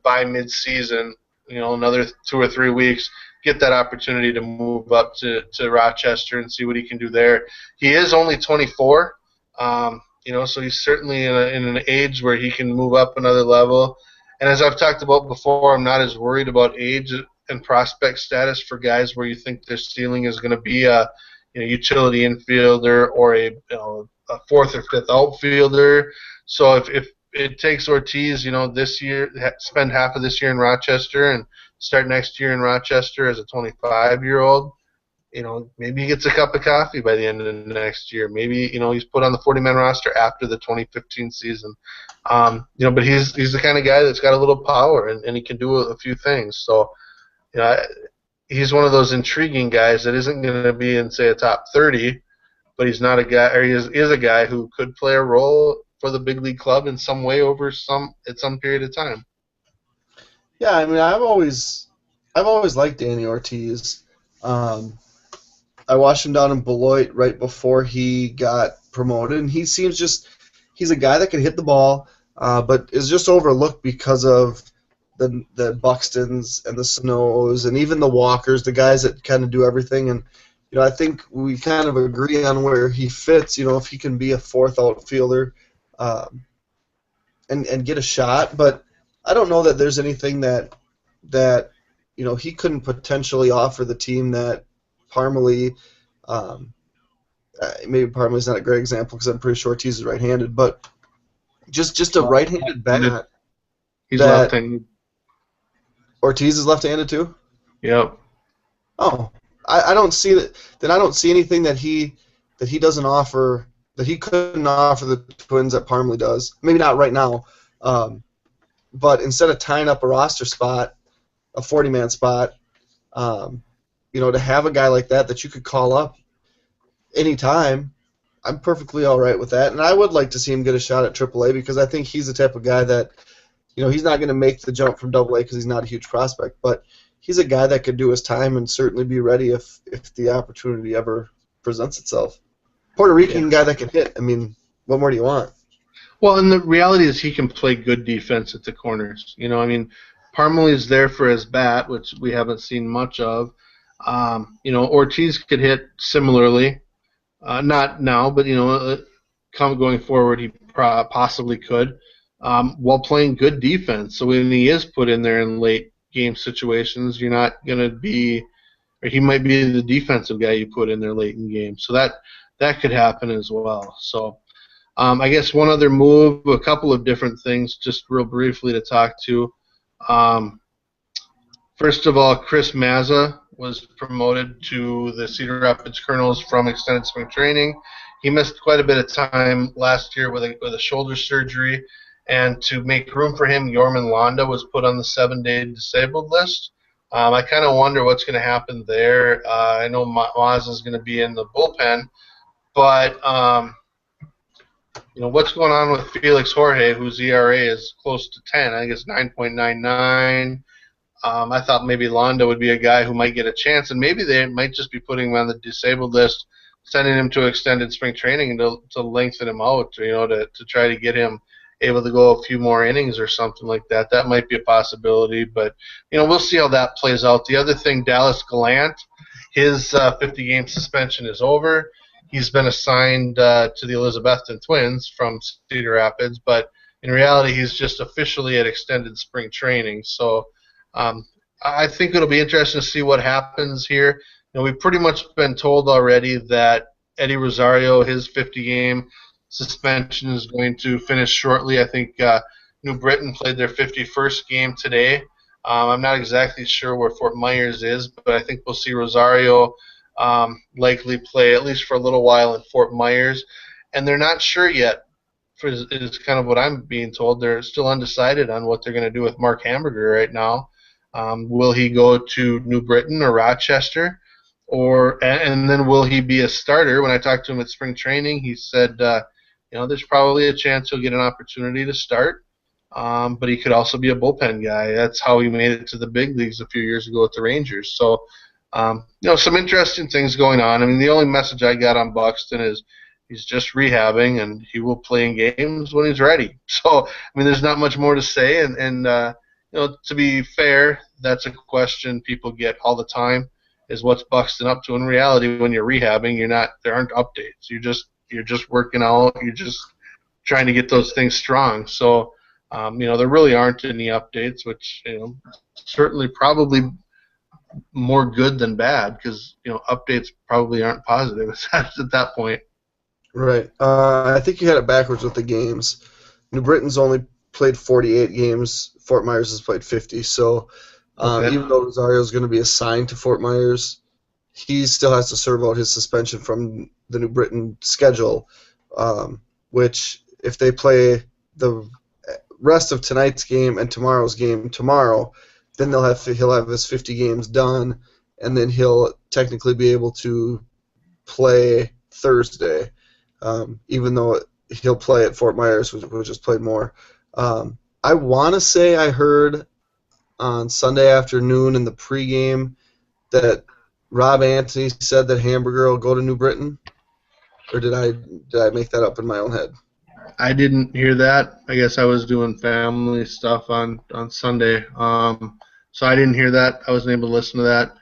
by mid-season, another 2 or 3 weeks, get that opportunity to move up to Rochester and see what he can do there. He is only 24, so he's certainly in an age where he can move up another level. And as I've talked about before, I'm not as worried about age and prospect status for guys where you think their ceiling is going to be a utility infielder or a fourth or fifth outfielder. So if it takes Ortiz, this year, spend half of this year in Rochester and start next year in Rochester as a 25-year-old, maybe he gets a cup of coffee by the end of the next year. Maybe, he's put on the 40-man roster after the 2015 season. But he's the kind of guy that's got a little power and he can do a few things. So, he's one of those intriguing guys that isn't going to be in, say, a top 30, but he's not a guy, or he is a guy who could play a role for the big league club in some way at some period of time.
Yeah, I mean, I've always liked Danny Ortiz. I watched him down in Beloit right before he got promoted, and he's a guy that can hit the ball, but is just overlooked because of the Buxtons and the Snows and even the Walkers, the guys that kind of do everything. And I think we kind of agree on where he fits. If he can be a fourth outfielder and get a shot, but I don't know that there's anything that he couldn't potentially offer the team that Parmalee. Maybe Parmalee's not a great example because I'm pretty sure Ortiz is right-handed, but just a right-handed bat.
He's left-handed.
Ortiz is left-handed too?
Yep.
Oh, I don't see that. Then I don't see anything that he doesn't offer that he couldn't offer the Twins that Parmalee does. Maybe not right now, but instead of tying up a roster spot, a 40-man spot, to have a guy like that you could call up anytime, I'm perfectly all right with that. And I would like to see him get a shot at AAA because I think he's the type of guy that, he's not going to make the jump from AA because he's not a huge prospect, but he's a guy that could do his time and certainly be ready if the opportunity ever presents itself. Puerto Rican guy that can hit. I mean, what more do you want?
Well, and the reality is he can play good defense at the corners. Parmalee's there for his bat, which we haven't seen much of. Ortiz could hit similarly. Not now, but, going forward, he possibly could. While playing good defense. So when he is put in there in late game situations, you're not going to be, or he might be the defensive guy you put in there late in games. So that could happen as well. So I guess one other move, a couple of different things, just real briefly to talk to. First of all, Chris Mazza was promoted to the Cedar Rapids Colonels from extended spring training. He missed quite a bit of time last year with a shoulder surgery. And to make room for him, Yorman Londa was put on the 7-day disabled list. I kind of wonder what's going to happen there. I know Maz is going to be in the bullpen, but what's going on with Felix Jorge, whose ERA is close to 10? I guess 9.99. I thought maybe Londa would be a guy who might get a chance, and maybe they might just be putting him on the disabled list, sending him to extended spring training to lengthen him out, to try to get him able to go a few more innings or something like that. That might be a possibility, but we'll see how that plays out. The other thing, Dallas Gallant, his 50-game suspension is over. He's been assigned to the Elizabethton Twins from Cedar Rapids, but in reality, he's just officially at extended spring training. So I think it'll be interesting to see what happens here. We've pretty much been told already that Eddie Rosario, his 50-game suspension is going to finish shortly. I think New Britain played their 51st game today. I'm not exactly sure where Fort Myers is, but I think we'll see Rosario likely play at least for a little while in Fort Myers. And they're not sure yet, is kind of what I'm being told. They're still undecided on what they're going to do with Mark Hamburger right now. Will he go to New Britain or Rochester? And then will he be a starter? When I talked to him at spring training, he said, there's probably a chance he'll get an opportunity to start, but he could also be a bullpen guy. That's how he made it to the big leagues a few years ago with the Rangers. So, some interesting things going on. I mean, the only message I got on Buxton is he's just rehabbing, and he will play in games when he's ready. So, I mean, there's not much more to say. And to be fair, that's a question people get all the time: is what's Buxton up to? In reality, when you're rehabbing, there aren't updates. You're just working out. You're just trying to get those things strong. So, there really aren't any updates, which certainly probably more good than bad, because updates probably aren't positive at that point.
Right. I think you had it backwards with the games. New Britain's only played 48 games. Fort Myers has played 50. So
Okay.
even though Rosario's going to be assigned to Fort Myers, he still has to serve out his suspension from the New Britain schedule, which if they play the rest of tonight's game and tomorrow's game tomorrow, then he'll have his 50 games done, and then he'll technically be able to play Thursday, even though he'll play at Fort Myers, which just played more. I want to say I heard on Sunday afternoon in the pregame that Rob Anthony said that Hamburger will go to New Britain, or did I make that up in my own head?
I didn't hear that. I guess I was doing family stuff on Sunday, so I didn't hear that. I wasn't able to listen to that.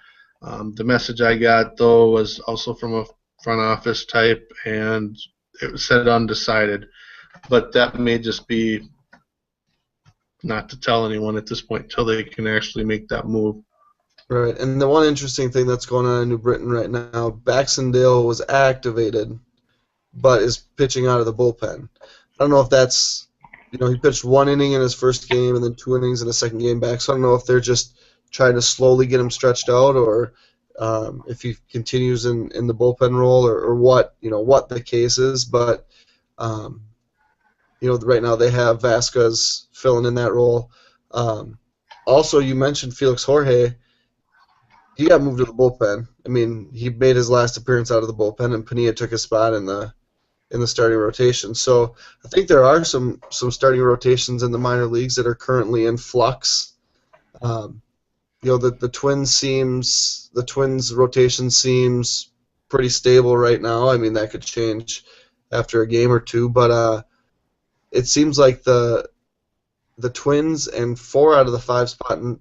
The message I got, though, was also from a front office type, and it said undecided. But that may just be not to tell anyone at this point until they can actually make that move.
Right, and the one interesting thing that's going on in New Britain right now, Baxendale was activated, but is pitching out of the bullpen. I don't know if that's, he pitched 1 inning in his first game and then 2 innings in the second game back, so I don't know if they're just trying to slowly get him stretched out, or if he continues in the bullpen role, or what the case is. But right now they have Vasquez filling in that role. Also, you mentioned Felix Jorge. He got moved to the bullpen. I mean, he made his last appearance out of the bullpen, and Pania took his spot in the starting rotation. So I think there are some starting rotations in the minor leagues that are currently in flux. The Twins rotation seems pretty stable right now. I mean, that could change after a game or two, but it seems like the Twins and 4 out of the 5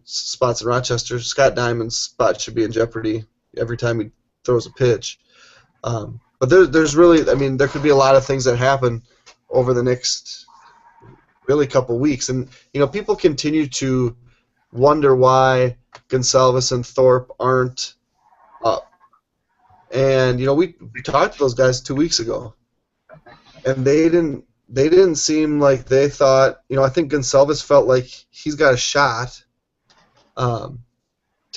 spots in Rochester, Scott Diamond's spot should be in jeopardy every time he throws a pitch. But there's really, there could be a lot of things that happen over the next really couple weeks. And, people continue to wonder why Gonsalves and Thorpe aren't up. And, we talked to those guys 2 weeks ago, and they didn't seem like they thought, I think Gonsalves felt like he's got a shot to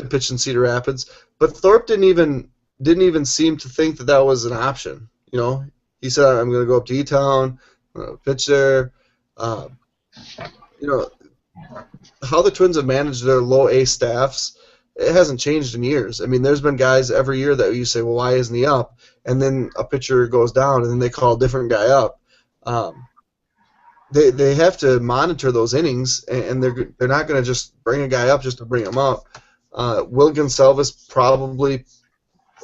pitch in Cedar Rapids, but Thorpe didn't even seem to think that was an option. He said, I'm going to go up to E-Town, pitch there. How the Twins have managed their low A staffs, it hasn't changed in years. I mean, there's been guys every year that you say, well, why isn't he up? And then a pitcher goes down, and then they call a different guy up. They have to monitor those innings, and they're not going to just bring a guy up just to bring him up. Will Gonsalves probably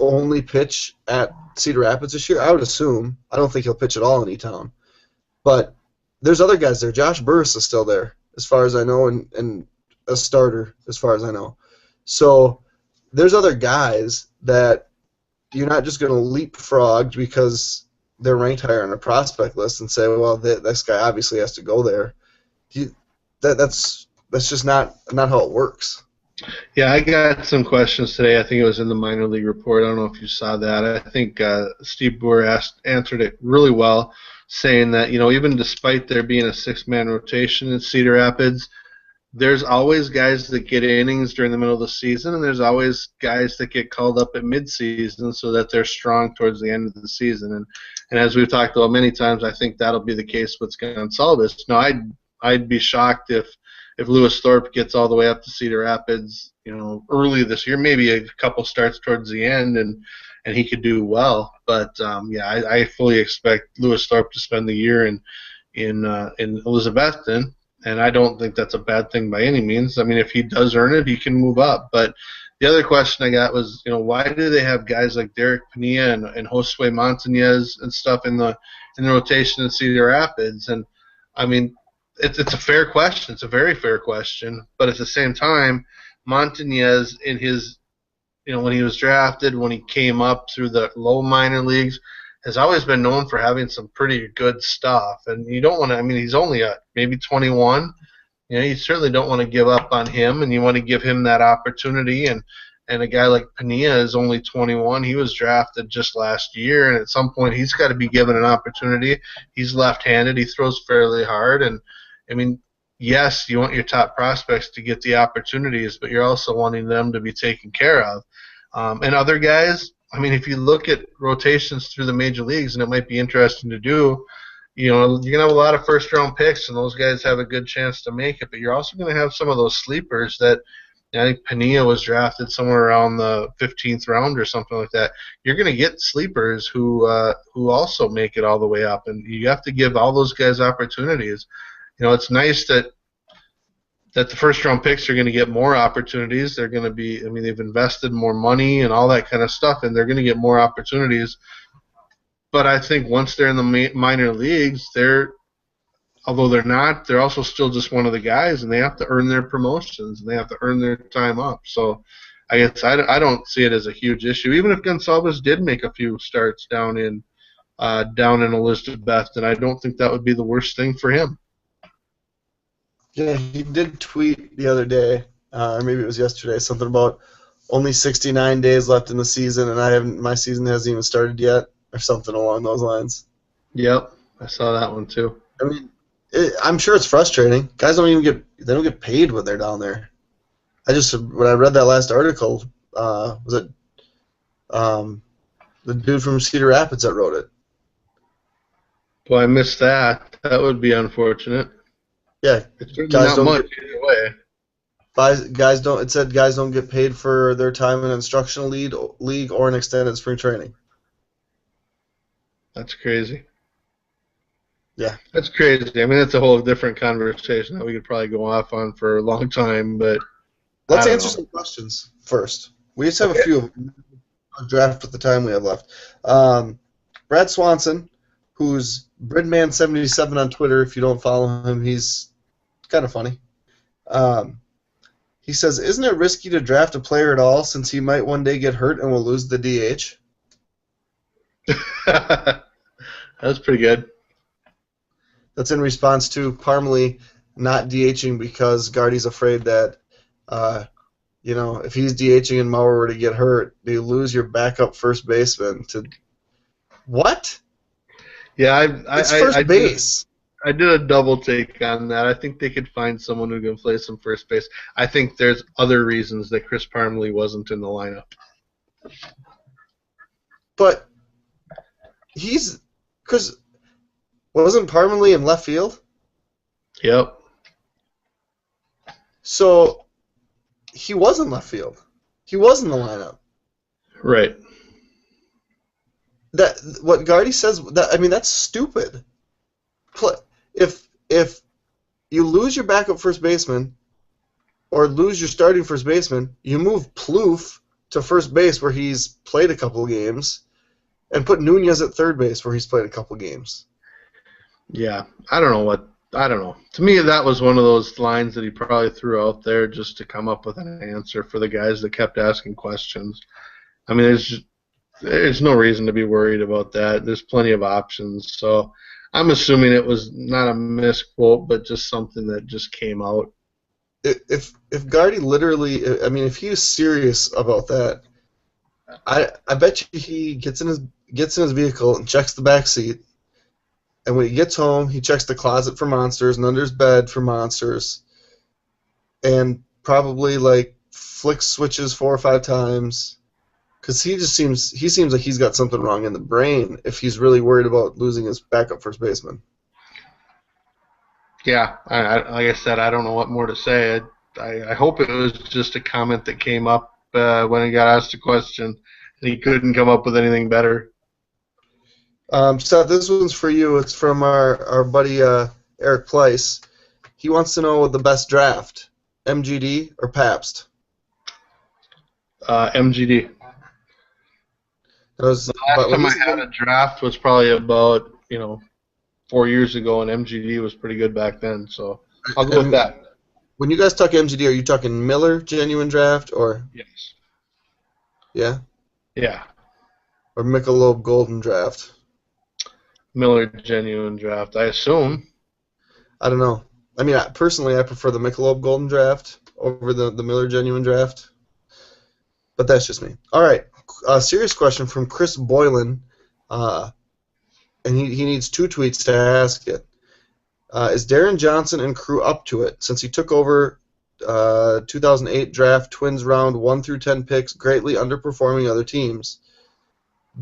only pitch at Cedar Rapids this year? I would assume. I don't think he'll pitch at all in E-Town. But there's other guys there. Josh Burris is still there, as far as I know, and a starter, as far as I know. So there's other guys that you're not just going to leapfrog because they're ranked higher on the prospect list and say, well, this guy obviously has to go there. That's just not how it works.
Yeah, I got some questions today. I think it was in the minor league report. I don't know if you saw that. I think Steve Boer answered it really well, saying that, even despite there being a 6-man rotation in Cedar Rapids, there's always guys that get innings during the middle of the season, and there's always guys that get called up at midseason so that they're strong towards the end of the season. And as we've talked about many times, I think that'll be the case with Gonsalves. Now, I'd be shocked if if Lewis Thorpe gets all the way up to Cedar Rapids, early this year, maybe a couple starts towards the end, and he could do well. But I fully expect Lewis Thorpe to spend the year in Elizabethton, and I don't think that's a bad thing by any means. I mean, if he does earn it, he can move up. But the other question I got was, why do they have guys like Derek Pania and Josue Montañez and stuff in the rotation in Cedar Rapids? And I mean, it's a fair question. It's a very fair question. But at the same time, Montañez in his, when he was drafted, when he came up through the low minor leagues, has always been known for having some pretty good stuff. And you don't want to. I mean, he's only maybe 21. You certainly don't want to give up on him, and you want to give him that opportunity. And a guy like Pania is only 21. He was drafted just last year, and at some point he's got to be given an opportunity. He's left-handed. He throws fairly hard. And, I mean, yes, you want your top prospects to get the opportunities, but you're also wanting them to be taken care of. And other guys, I mean, if you look at rotations through the major leagues, and it might be interesting to do, you're going to have a lot of first-round picks, and those guys have a good chance to make it. But you're also going to have some of those sleepers that, I think Pania was drafted somewhere around the 15th round or something like that. You're going to get sleepers who also make it all the way up, and you have to give all those guys opportunities. It's nice that the first-round picks are going to get more opportunities. They're going to be, I mean, they've invested more money and all that kind of stuff, and they're going to get more opportunities. But I think once they're in the minor leagues, although they're also still just one of the guys, and they have to earn their promotions, and they have to earn their time up. So I guess I don't see it as a huge issue. Even if Gonsalves did make a few starts down in Elizabeth, then I don't think that would be the worst thing for him.
Yeah, he did tweet the other day, or maybe it was yesterday, something about only 69 days left in the season, and my season hasn't even started yet, or something along those lines.
Yep, I saw that one too.
I mean, I'm sure it's frustrating. Guys don't get paid when they're down there. When I read that last article, was it the dude from Cedar Rapids that wrote it?
Well, I missed that. That would be unfortunate.
Yeah,
it's not much either way.
It said guys don't get paid for their time in an instructional league or an extended spring training.
That's crazy.
Yeah.
That's crazy. I mean, that's a whole different conversation that we could probably go off on for a long time, but
let's answer some questions first. We just have a few draft with the time we have left. Brad Swanson, who's Breadman77 on Twitter. If you don't follow him, he's kind of funny. He says, isn't it risky to draft a player at all since he might one day get hurt and will lose the DH?
That's pretty good.
That's in response to Parmalee not DHing because Gardy's afraid that, if he's DHing and Mauer were to get hurt, you lose your backup first baseman to what?
Yeah,
it's first base.
I did a double take on that. I think they could find someone who can play some first base. I think there's other reasons that Chris Parmalee wasn't in the lineup.
But because wasn't Parmalee in left field?
Yep.
So he was in left field. He was in the lineup.
Right.
What Gardy says, that's stupid. If you lose your backup first baseman or lose your starting first baseman, you move Plouffe to first base where he's played a couple games and put Nunez at third base where he's played a couple games.
Yeah, I don't know. To me, that was one of those lines that he probably threw out there just to come up with an answer for the guys that kept asking questions. I mean, there's no reason to be worried about that. There's plenty of options. So I'm assuming it was not a misquote, but just something that just came out.
If Gardy literally, if he was serious about that, I bet you he gets in his vehicle and checks the back seat. And when he gets home, he checks the closet for monsters and under his bed for monsters, and probably flicks switches 4 or 5 times, because he seems like he's got something wrong in the brain if he's really worried about losing his backup first baseman.
Yeah, like I said, I don't know what more to say. I hope it was just a comment that came up when he got asked a question, and he couldn't come up with anything better.
Seth, this one's for you. It's from our buddy Eric Pleiss. He wants to know the best draft, MGD or Pabst.
MGD.
That was,
The
but
last
well,
time I
this is
had
one.
a draft was probably about 4 years ago, and MGD was pretty good back then. So I'll go with
And
that.
when you guys talk MGD, are you talking Miller genuine draft or
Yes.
yeah,
Yeah.
or Michelob Golden draft?
Miller genuine draft. I assume.
I don't know. I mean, personally, I prefer the Michelob Golden draft over the Miller genuine draft, but that's just me. All right, a serious question from Chris Boylan, uh, and he needs two tweets to ask it. Is Darren Johnson and crew up to it since he took over 2008 draft Twins round 1 through 10 picks, greatly underperforming other teams?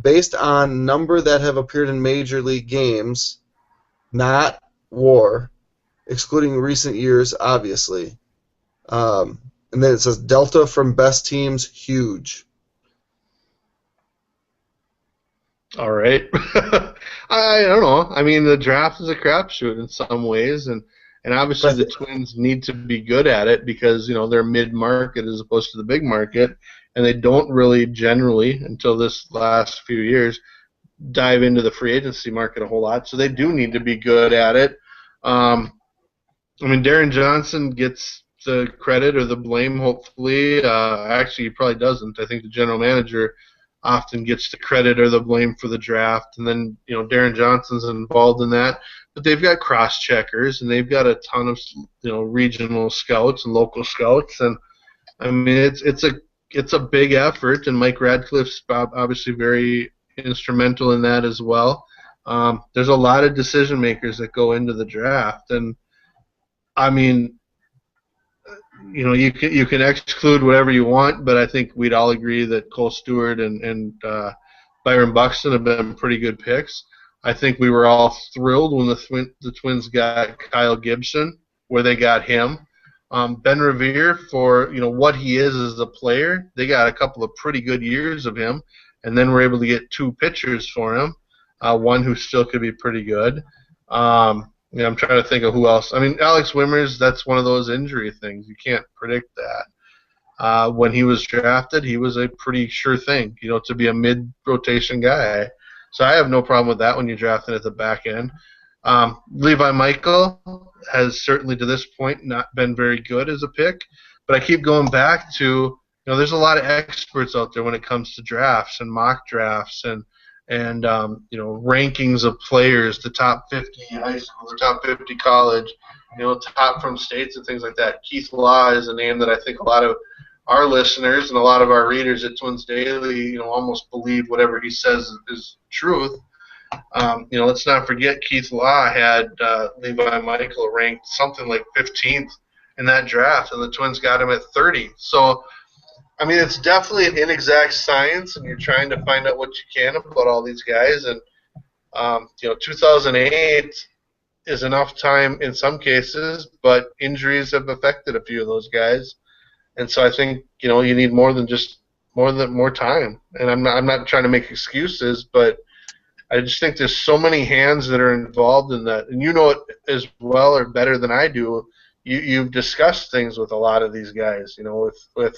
Based on number that have appeared in major league games, not WAR, excluding recent years, obviously. And then it says Delta from best teams, huge.
All right. I don't know. I mean, the draft is a crapshoot in some ways, and obviously
But I
the
think,
Twins need to be good at it because they're mid-market as opposed to the big market, and they don't really generally until this last few years dive into the free agency market a whole lot. So they do need to be good at it. Um, I mean, Darren Johnson gets the credit or the blame, hopefully. Actually, he probably doesn't. I think the general manager often gets the credit or the blame for the draft, and then Darren Johnson's involved in that. But they've got cross checkers, and they've got a ton of regional scouts and local scouts, and I mean it's a big effort, and Mike Radcliffe's obviously very instrumental in that as well. There's a lot of decision makers that go into the draft, and I mean, you can exclude whatever you want, but I think we'd all agree that Cole Stewart and Byron Buxton have been pretty good picks. I think we were all thrilled when the Twins got Kyle Gibson, where they got him. Ben Revere, for what he is as a player, they got a couple of pretty good years of him, and then we're able to get two pitchers for him, one who still could be pretty good. I'm trying to think of who else. I mean, Alex Wimmers, that's one of those injury things. You can't predict that. When he was drafted, he was a pretty sure thing, to be a mid-rotation guy. So I have no problem with that when you draft it at the back end. Levi Michael has certainly to this point not been very good as a pick, but I keep going back to, there's a lot of experts out there when it comes to drafts and mock drafts and rankings of players, the top 50 high school, the top 50 college, top from states and things like that. Keith Law is a name that I think a lot of our listeners and a lot of our readers at Twins Daily, almost believe whatever he says is truth. Let's not forget Keith Law had Levi Michael ranked something like 15th in that draft, and the Twins got him at 30. So, I mean, it's definitely an inexact science, and you're trying to find out what you can about all these guys. And 2008 is enough time in some cases, but injuries have affected a few of those guys, and so I think you need more time. And I'm not trying to make excuses, but I just think there's so many hands that are involved in that, and you know it as well or better than I do. You've discussed things with a lot of these guys, with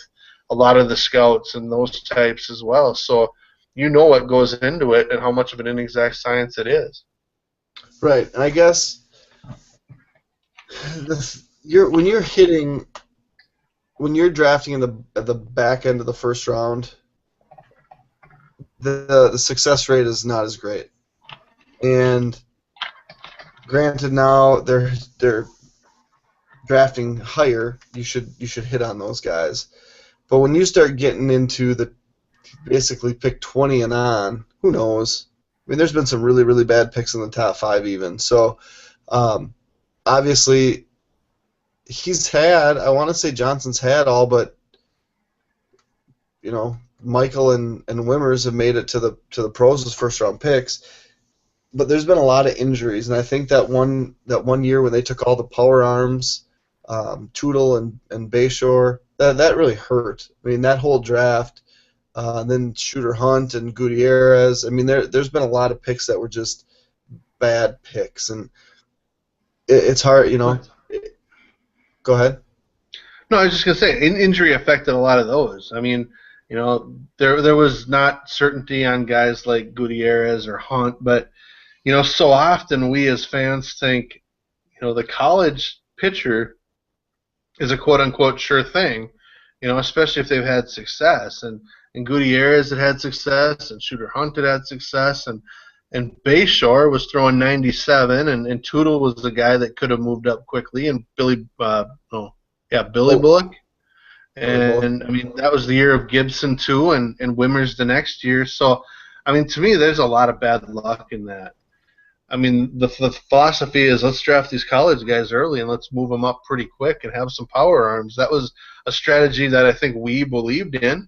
a lot of the scouts and those types as well. So you know what goes into it and how much of an inexact science it is.
right, and I guess when you're hitting when you're drafting at the back end of the first round, the success rate is not as great. And granted, now they're drafting higher. You should hit on those guys. But when you start getting into the basically pick 20 and on, who knows? I mean, there's been some really, really bad picks in the top 5 even. So, obviously, I want to say Johnson's had all but, Michael and Wimmers have made it to the pros as first-round picks. but there's been a lot of injuries, and I think that one year when they took all the power arms, Tootle and Bayshore, that really hurt. I mean, that whole draft, and then Shooter Hunt and Gutierrez. I mean, there's been a lot of picks that were just bad picks, and it's hard, Go ahead.
No, I was just gonna say, injury affected a lot of those. I mean, there was not certainty on guys like Gutierrez or Hunt, but so often we as fans think, the college pitcher is a quote unquote sure thing, especially if they've had success. And Gutierrez had success, and Shooter Hunt had success, and Bayshore was throwing 97, and Tootle was the guy that could have moved up quickly, and Billy Bullock. And I mean, that was the year of Gibson too, and Wimmers the next year. So, I mean, to me, there's a lot of bad luck in that. I mean, the philosophy is let's draft these college guys early and let's move them up pretty quick and have some power arms. That was a strategy that I think we believed in,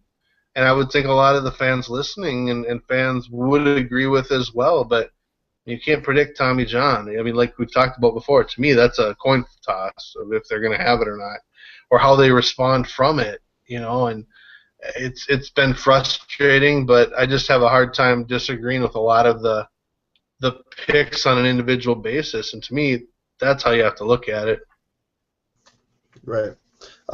and I would think a lot of the fans listening and fans would agree with as well. But you can't predict Tommy John. I mean, like we talked about before, to me, that's a coin toss of if they're going to have it or not, or how they respond from it. And it's been frustrating, but I just have a hard time disagreeing with a lot of the picks on an individual basis, and to me, that's how you have to look at it.
Right.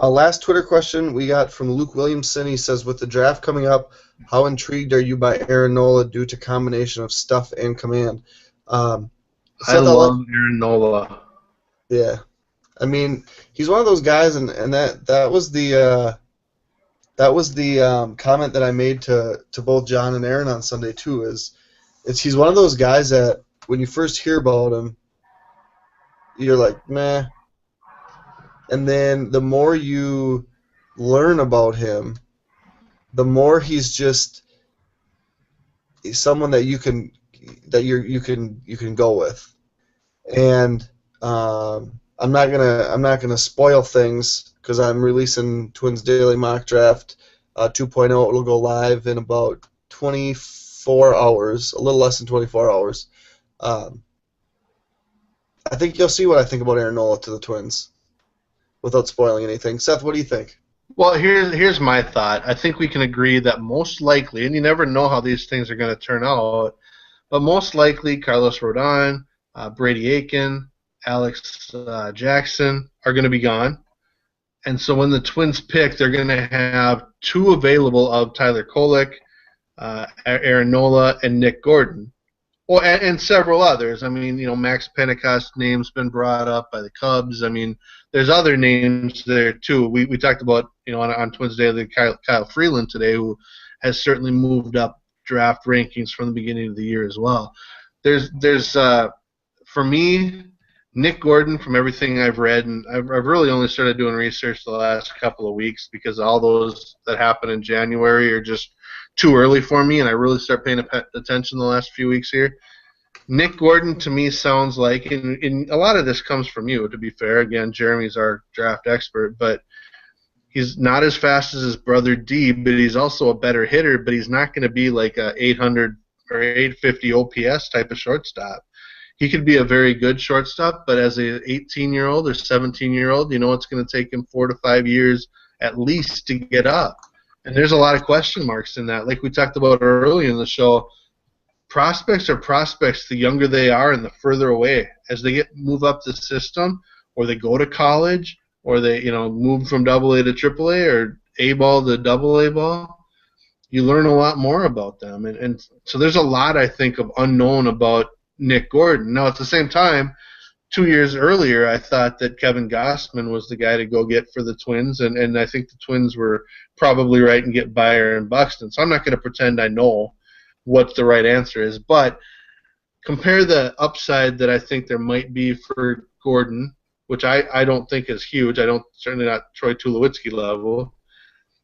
Last Twitter question we got from Luke Williamson. He says, with the draft coming up, how intrigued are you by Aaron Nola due to combination of stuff and command?
I love Aaron Nola.
Yeah. I mean, he's one of those guys, and that was the comment that I made to both John and Aaron on Sunday too. He's one of those guys that when you first hear about him, you're like, meh. And then the more you learn about him, the more he's someone that you can go with. And I'm not gonna spoil things because I'm releasing Twins Daily Mock Draft 2.0. It'll go live in about 24 hours, a little less than 24 hours. I think you'll see what I think about Aaron Nola to the Twins without spoiling anything. Seth, what do you think?
Well, here's my thought. I think we can agree that most likely, and you never know how these things are going to turn out, but most likely Carlos Rodon, Brady Aiken, Alex Jackson are going to be gone. And so when the Twins pick, they're going to have two available of Tyler Kolek, Aaron Nola, and Nick Gordon. Well, and several others. I mean, Max Pentecost name's been brought up by the Cubs. I mean, there's other names there too. We talked about, on Twins Daily, Kyle Freeland today, who has certainly moved up draft rankings from the beginning of the year as well. There's for me, Nick Gordon, from everything I've read, and I've really only started doing research the last couple of weeks because all those that happen in January are just too early for me, and I really start paying attention the last few weeks here. Nick Gordon, to me, sounds like, and a lot of this comes from you, to be fair. Again, Jeremy's our draft expert, but he's not as fast as his brother D, but he's also a better hitter, but he's not going to be like a 800 or 850 OPS type of shortstop. He could be a very good shortstop, but as an 18-year-old or 17-year-old, it's going to take him 4 to 5 years at least to get up. And there's a lot of question marks in that. Like we talked about earlier in the show, prospects are prospects the younger they are and the further away. As they move up the system, or they go to college, or they move from AA to AAA or A ball to AA ball, you learn a lot more about them. And so there's a lot, I think, of unknown about Nick Gordon. Now, at the same time, 2 years earlier, I thought that Kevin Gossman was the guy to go get for the Twins, and I think the Twins were probably right in getting Bayer and Buxton. So I'm not going to pretend I know what the right answer is, but compare the upside that I think there might be for Gordon, which I don't think is huge. Certainly not Troy Tulowitzki level.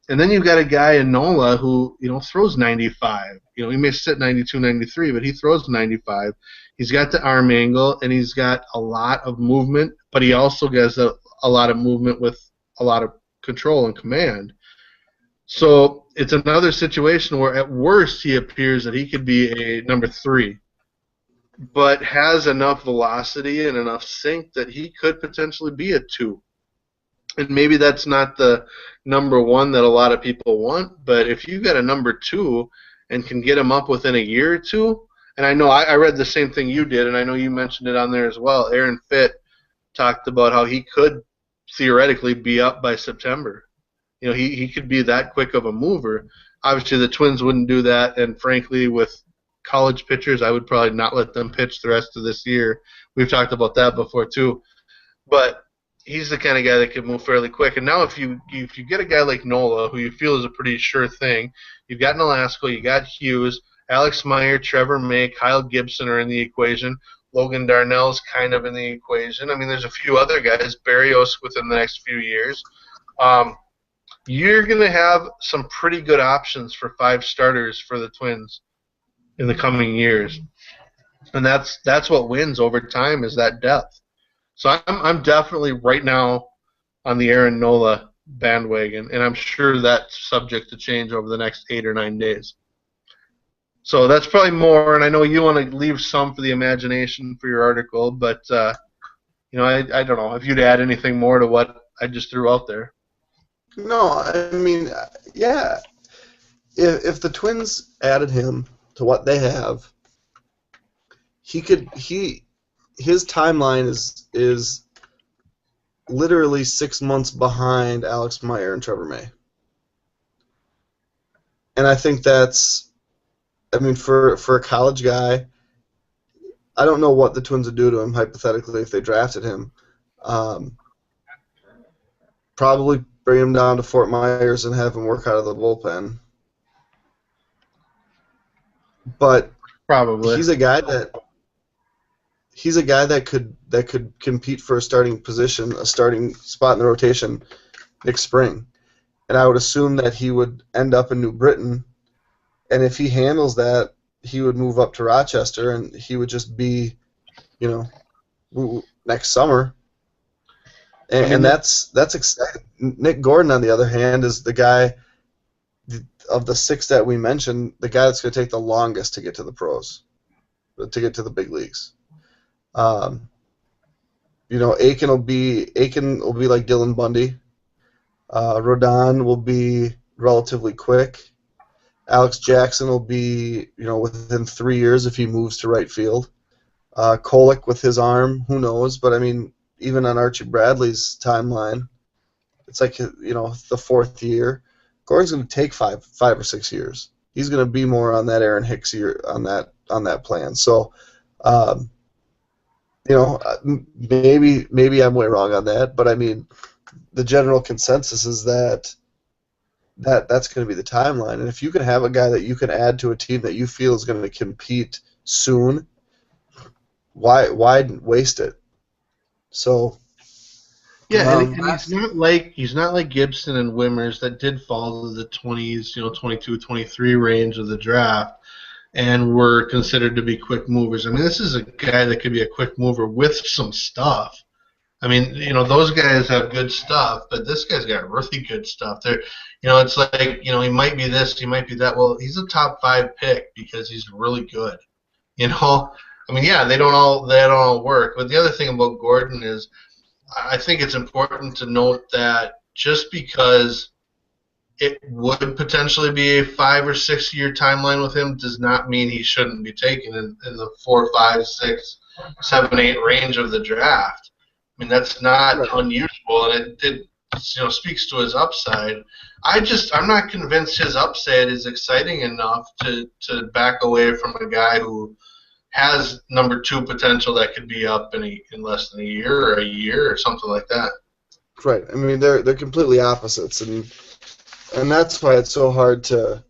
And then you've got a guy in Nola who, throws 95. He may sit 92, 93, but he throws 95. He's got the arm angle, and he's got a lot of movement, but he also has a lot of movement with a lot of control and command. So it's another situation where at worst he appears that he could be a number 3. but has enough velocity and enough sink that he could potentially be a 2. And maybe that's not the number 1 that a lot of people want, but if you got a number 2 and can get him up within a year or two, and I know I read the same thing you did, and I know you mentioned it on there as well. Aaron Fitt talked about how he could theoretically be up by September. He could be that quick of a mover. Obviously, the Twins wouldn't do that, and frankly, with college pitchers, I would probably not let them pitch the rest of this year. We've talked about that before too. But he's the kind of guy that can move fairly quick. And now if you get a guy like Nola, who you feel is a pretty sure thing, you've got Nolasco, you got Hughes, Alex Meyer, Trevor May, Kyle Gibson are in the equation. Logan Darnell's kind of in the equation. I mean, there's a few other guys, Barrios within the next few years. You're going to have some pretty good options for 5 starters for the Twins in the coming years. And that's what wins over time is that depth. So I'm definitely right now on the Aaron Nola bandwagon, and I'm sure that's subject to change over the next 8 or 9 days. So that's probably more, and I know you want to leave some for the imagination for your article, but I don't know if you'd add anything more to what I just threw out there.
No, I mean, yeah. If the Twins added him to what they have, his timeline is literally 6 months behind Alex Meyer and Trevor May. And I think that's, I mean, for a college guy, I don't know what the Twins would do to him hypothetically if they drafted him. Probably bring him down to Fort Myers and have him work out of the bullpen. But
Probably
he's a guy that could compete for a starting position, a starting spot in the rotation next spring. And I would assume that he would end up in New Britain, and if he handles that, he would move up to Rochester, and he would just be, next summer. And that's exciting. Nick Gordon, on the other hand, is the guy of the 6 that we mentioned, the guy that's going to take the longest to get to the pros, to get to the big leagues. Aiken will be like Dylan Bundy. Rodon will be relatively quick. Alex Jackson will be, within 3 years if he moves to right field. Kolek with his arm, who knows? But I mean, even on Archie Bradley's timeline, it's like the 4th year. Gordon's going to take five or 6 years. He's going to be more on that Aaron Hicks year on that plan. So, maybe I'm way wrong on that, but I mean, the general consensus is that's going to be the timeline. And if you can have a guy that you can add to a team that you feel is going to compete soon, why waste it? So
yeah, and he's not like Gibson and Wimmers that did fall to the 20s, 22, 23 range of the draft, and were considered to be quick movers. I mean, this is a guy that could be a quick mover with some stuff. I mean, those guys have good stuff, but this guy's got really good stuff. It's like, he might be this, he might be that. Well, he's a top 5 pick because he's really good. I mean, yeah, they don't all work. But the other thing about Gordon is, I think it's important to note that just because it would potentially be a 5 or 6 year timeline with him does not mean he shouldn't be taken in the 4, 5, 6, 7, 8 range of the draft. I mean, that's not unusual, and it speaks to his upside. I'm not convinced his upside is exciting enough to back away from a guy who has number 2 potential that could be up in less than a year or something like that.
Right. I mean, they're completely opposites, and that's why it's so hard to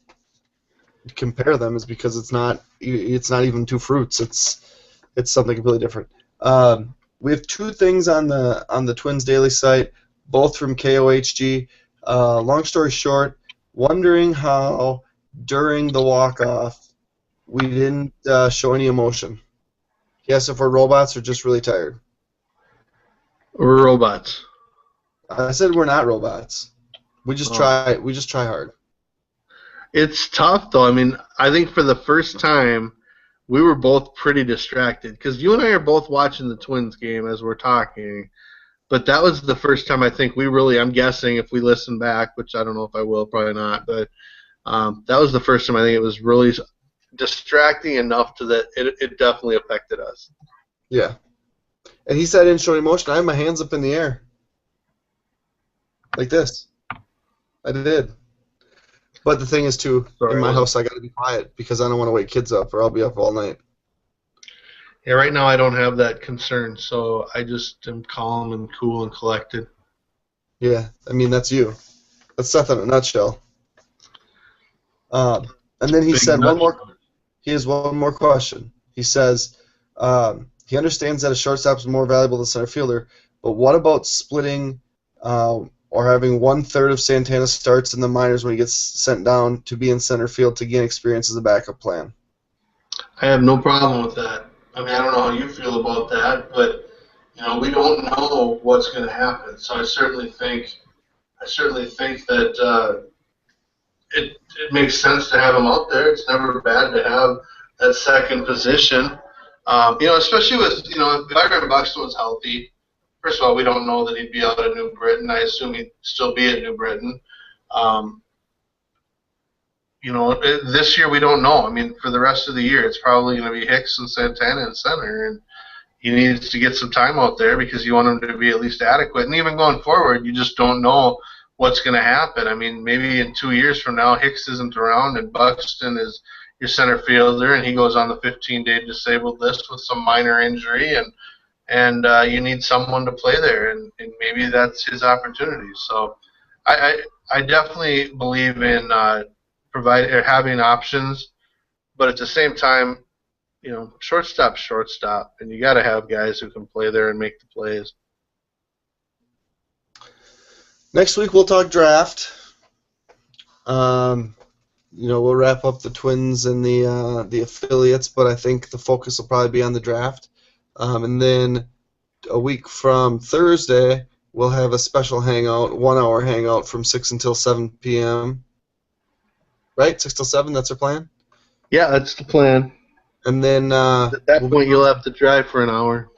compare them, is because it's not even 2 fruits. It's something completely different. We have 2 things on the Twins Daily site, both from KOHG. Long story short, wondering how during the walk-off we didn't show any emotion. Yes, if we're robots or just really tired.
We're robots.
I said we're not robots. We just try hard.
It's tough, though. I mean, I think for the first time we were both pretty distracted because you and I are both watching the Twins game as we're talking. But that was the first time I think we really, I'm guessing if we listen back, which I don't know if I will, probably not, but that was the first time I think it was really distracting enough to that it definitely affected us.
Yeah. And he said, I didn't show any emotion. I had my hands up in the air. Like this. I did. But the thing is, too, in my house, I got to be quiet because I don't want to wake kids up or I'll be up all night.
Yeah, right now I don't have that concern, so I just am calm and cool and collected.
Yeah, I mean, that's you. That's Seth in a nutshell. And then he said he has one more question. He says he understands that a shortstop is more valuable than center fielder, but what about splitting or having 1/3 of Santana starts in the minors when he gets sent down to be in center field to gain experience as a backup plan?
I have no problem with that. I mean, I don't know how you feel about that, but we don't know what's going to happen. So I certainly think that it makes sense to have him out there. It's never bad to have that second position. Especially with if Byron Buxton was healthy. First of all, we don't know that he'd be out at New Britain. I assume he'd still be at New Britain. This year we don't know. I mean, for the rest of the year, it's probably going to be Hicks and Santana in center, and he needs to get some time out there because you want him to be at least adequate. And even going forward, you just don't know what's going to happen. I mean, maybe in 2 years from now, Hicks isn't around and Buxton is your center fielder, and he goes on the 15-day disabled list with some minor injury, and you need someone to play there, and maybe that's his opportunity. So I definitely believe in having options, but at the same time, shortstop, and you got to have guys who can play there and make the plays.
Next week we'll talk draft. We'll wrap up the Twins and the affiliates, but I think the focus will probably be on the draft. And then a week from Thursday, we'll have a special hangout, 1-hour hangout from 6 until 7 p.m. Right? 6 till 7, that's our plan?
Yeah, that's the plan.
And then
at that point, you'll have to drive for an hour.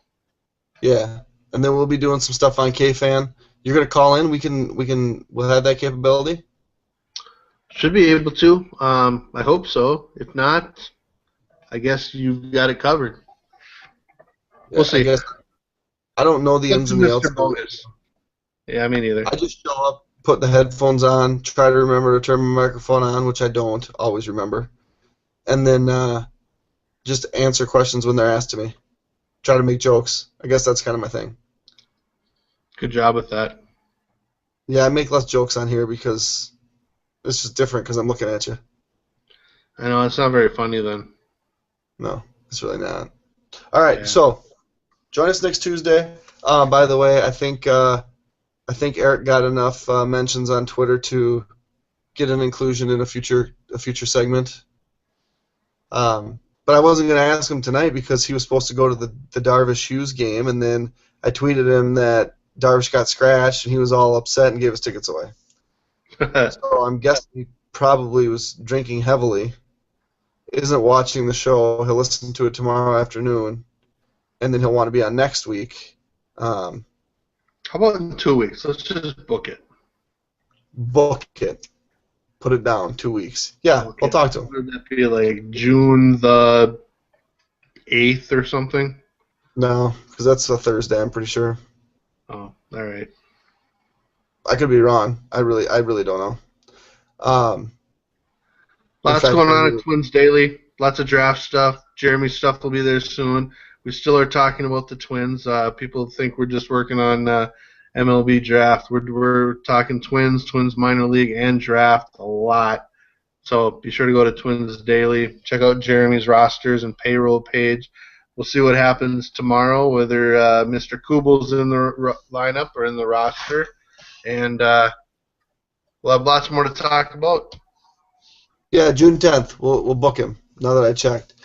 Yeah. And then we'll be doing some stuff on KFan. You're going to call in? We'll have that capability?
Should be able to. I hope so. If not, I guess you've got it covered.
Yeah, we'll see. I don't know the ins and the outs.
Yeah, me neither.
I just show up, put the headphones on, try to remember to turn my microphone on, which I don't always remember, and then just answer questions when they're asked to me. Try to make jokes. I guess that's kind of my thing.
Good job with that.
Yeah, I make less jokes on here because it's just different because I'm looking at you.
I know, it's not very funny then.
No, it's really not. All right, so join us next Tuesday. By the way, I think Eric got enough mentions on Twitter to get an inclusion in a future segment. But I wasn't going to ask him tonight because he was supposed to go to the Darvish Hughes game, and then I tweeted him that Darvish got scratched, and he was all upset and gave his tickets away. So I'm guessing he probably was drinking heavily, isn't watching the show. He'll listen to it tomorrow afternoon, and then he'll want to be on next week.
How about in 2 weeks? Let's just book it.
Book it. Put it down. 2 weeks. Yeah, okay. I'll talk to him.
Would that be like June the 8th or something?
No, because that's a Thursday, I'm pretty sure.
Oh, all right.
I could be wrong. I really don't know.
Lots going on at Twins Daily. Lots of draft stuff. Jeremy's stuff will be there soon. We still are talking about the Twins. People think we're just working on MLB draft. We're talking Twins minor league, and draft a lot. So be sure to go to Twins Daily. Check out Jeremy's rosters and payroll page. We'll see what happens tomorrow, whether Mr. Kubal's in the lineup or in the roster. And we'll have lots more to talk about.
Yeah, June 10th. We'll book him, now that I checked.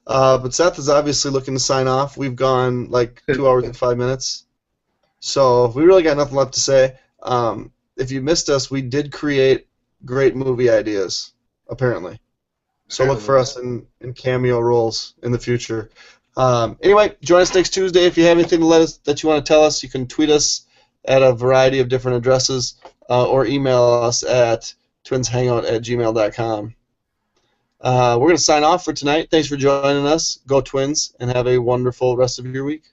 But Seth is obviously looking to sign off. We've gone like 2 hours and 5 minutes. So we really got nothing left to say. If you missed us, we did create great movie ideas, apparently. So look for us in cameo roles in the future. Anyway, join us next Tuesday. If you have anything to let us that you want to tell us, you can tweet us at a variety of different addresses or email us at twinshangout@gmail.com. We're going to sign off for tonight. Thanks for joining us. Go Twins, and have a wonderful rest of your week.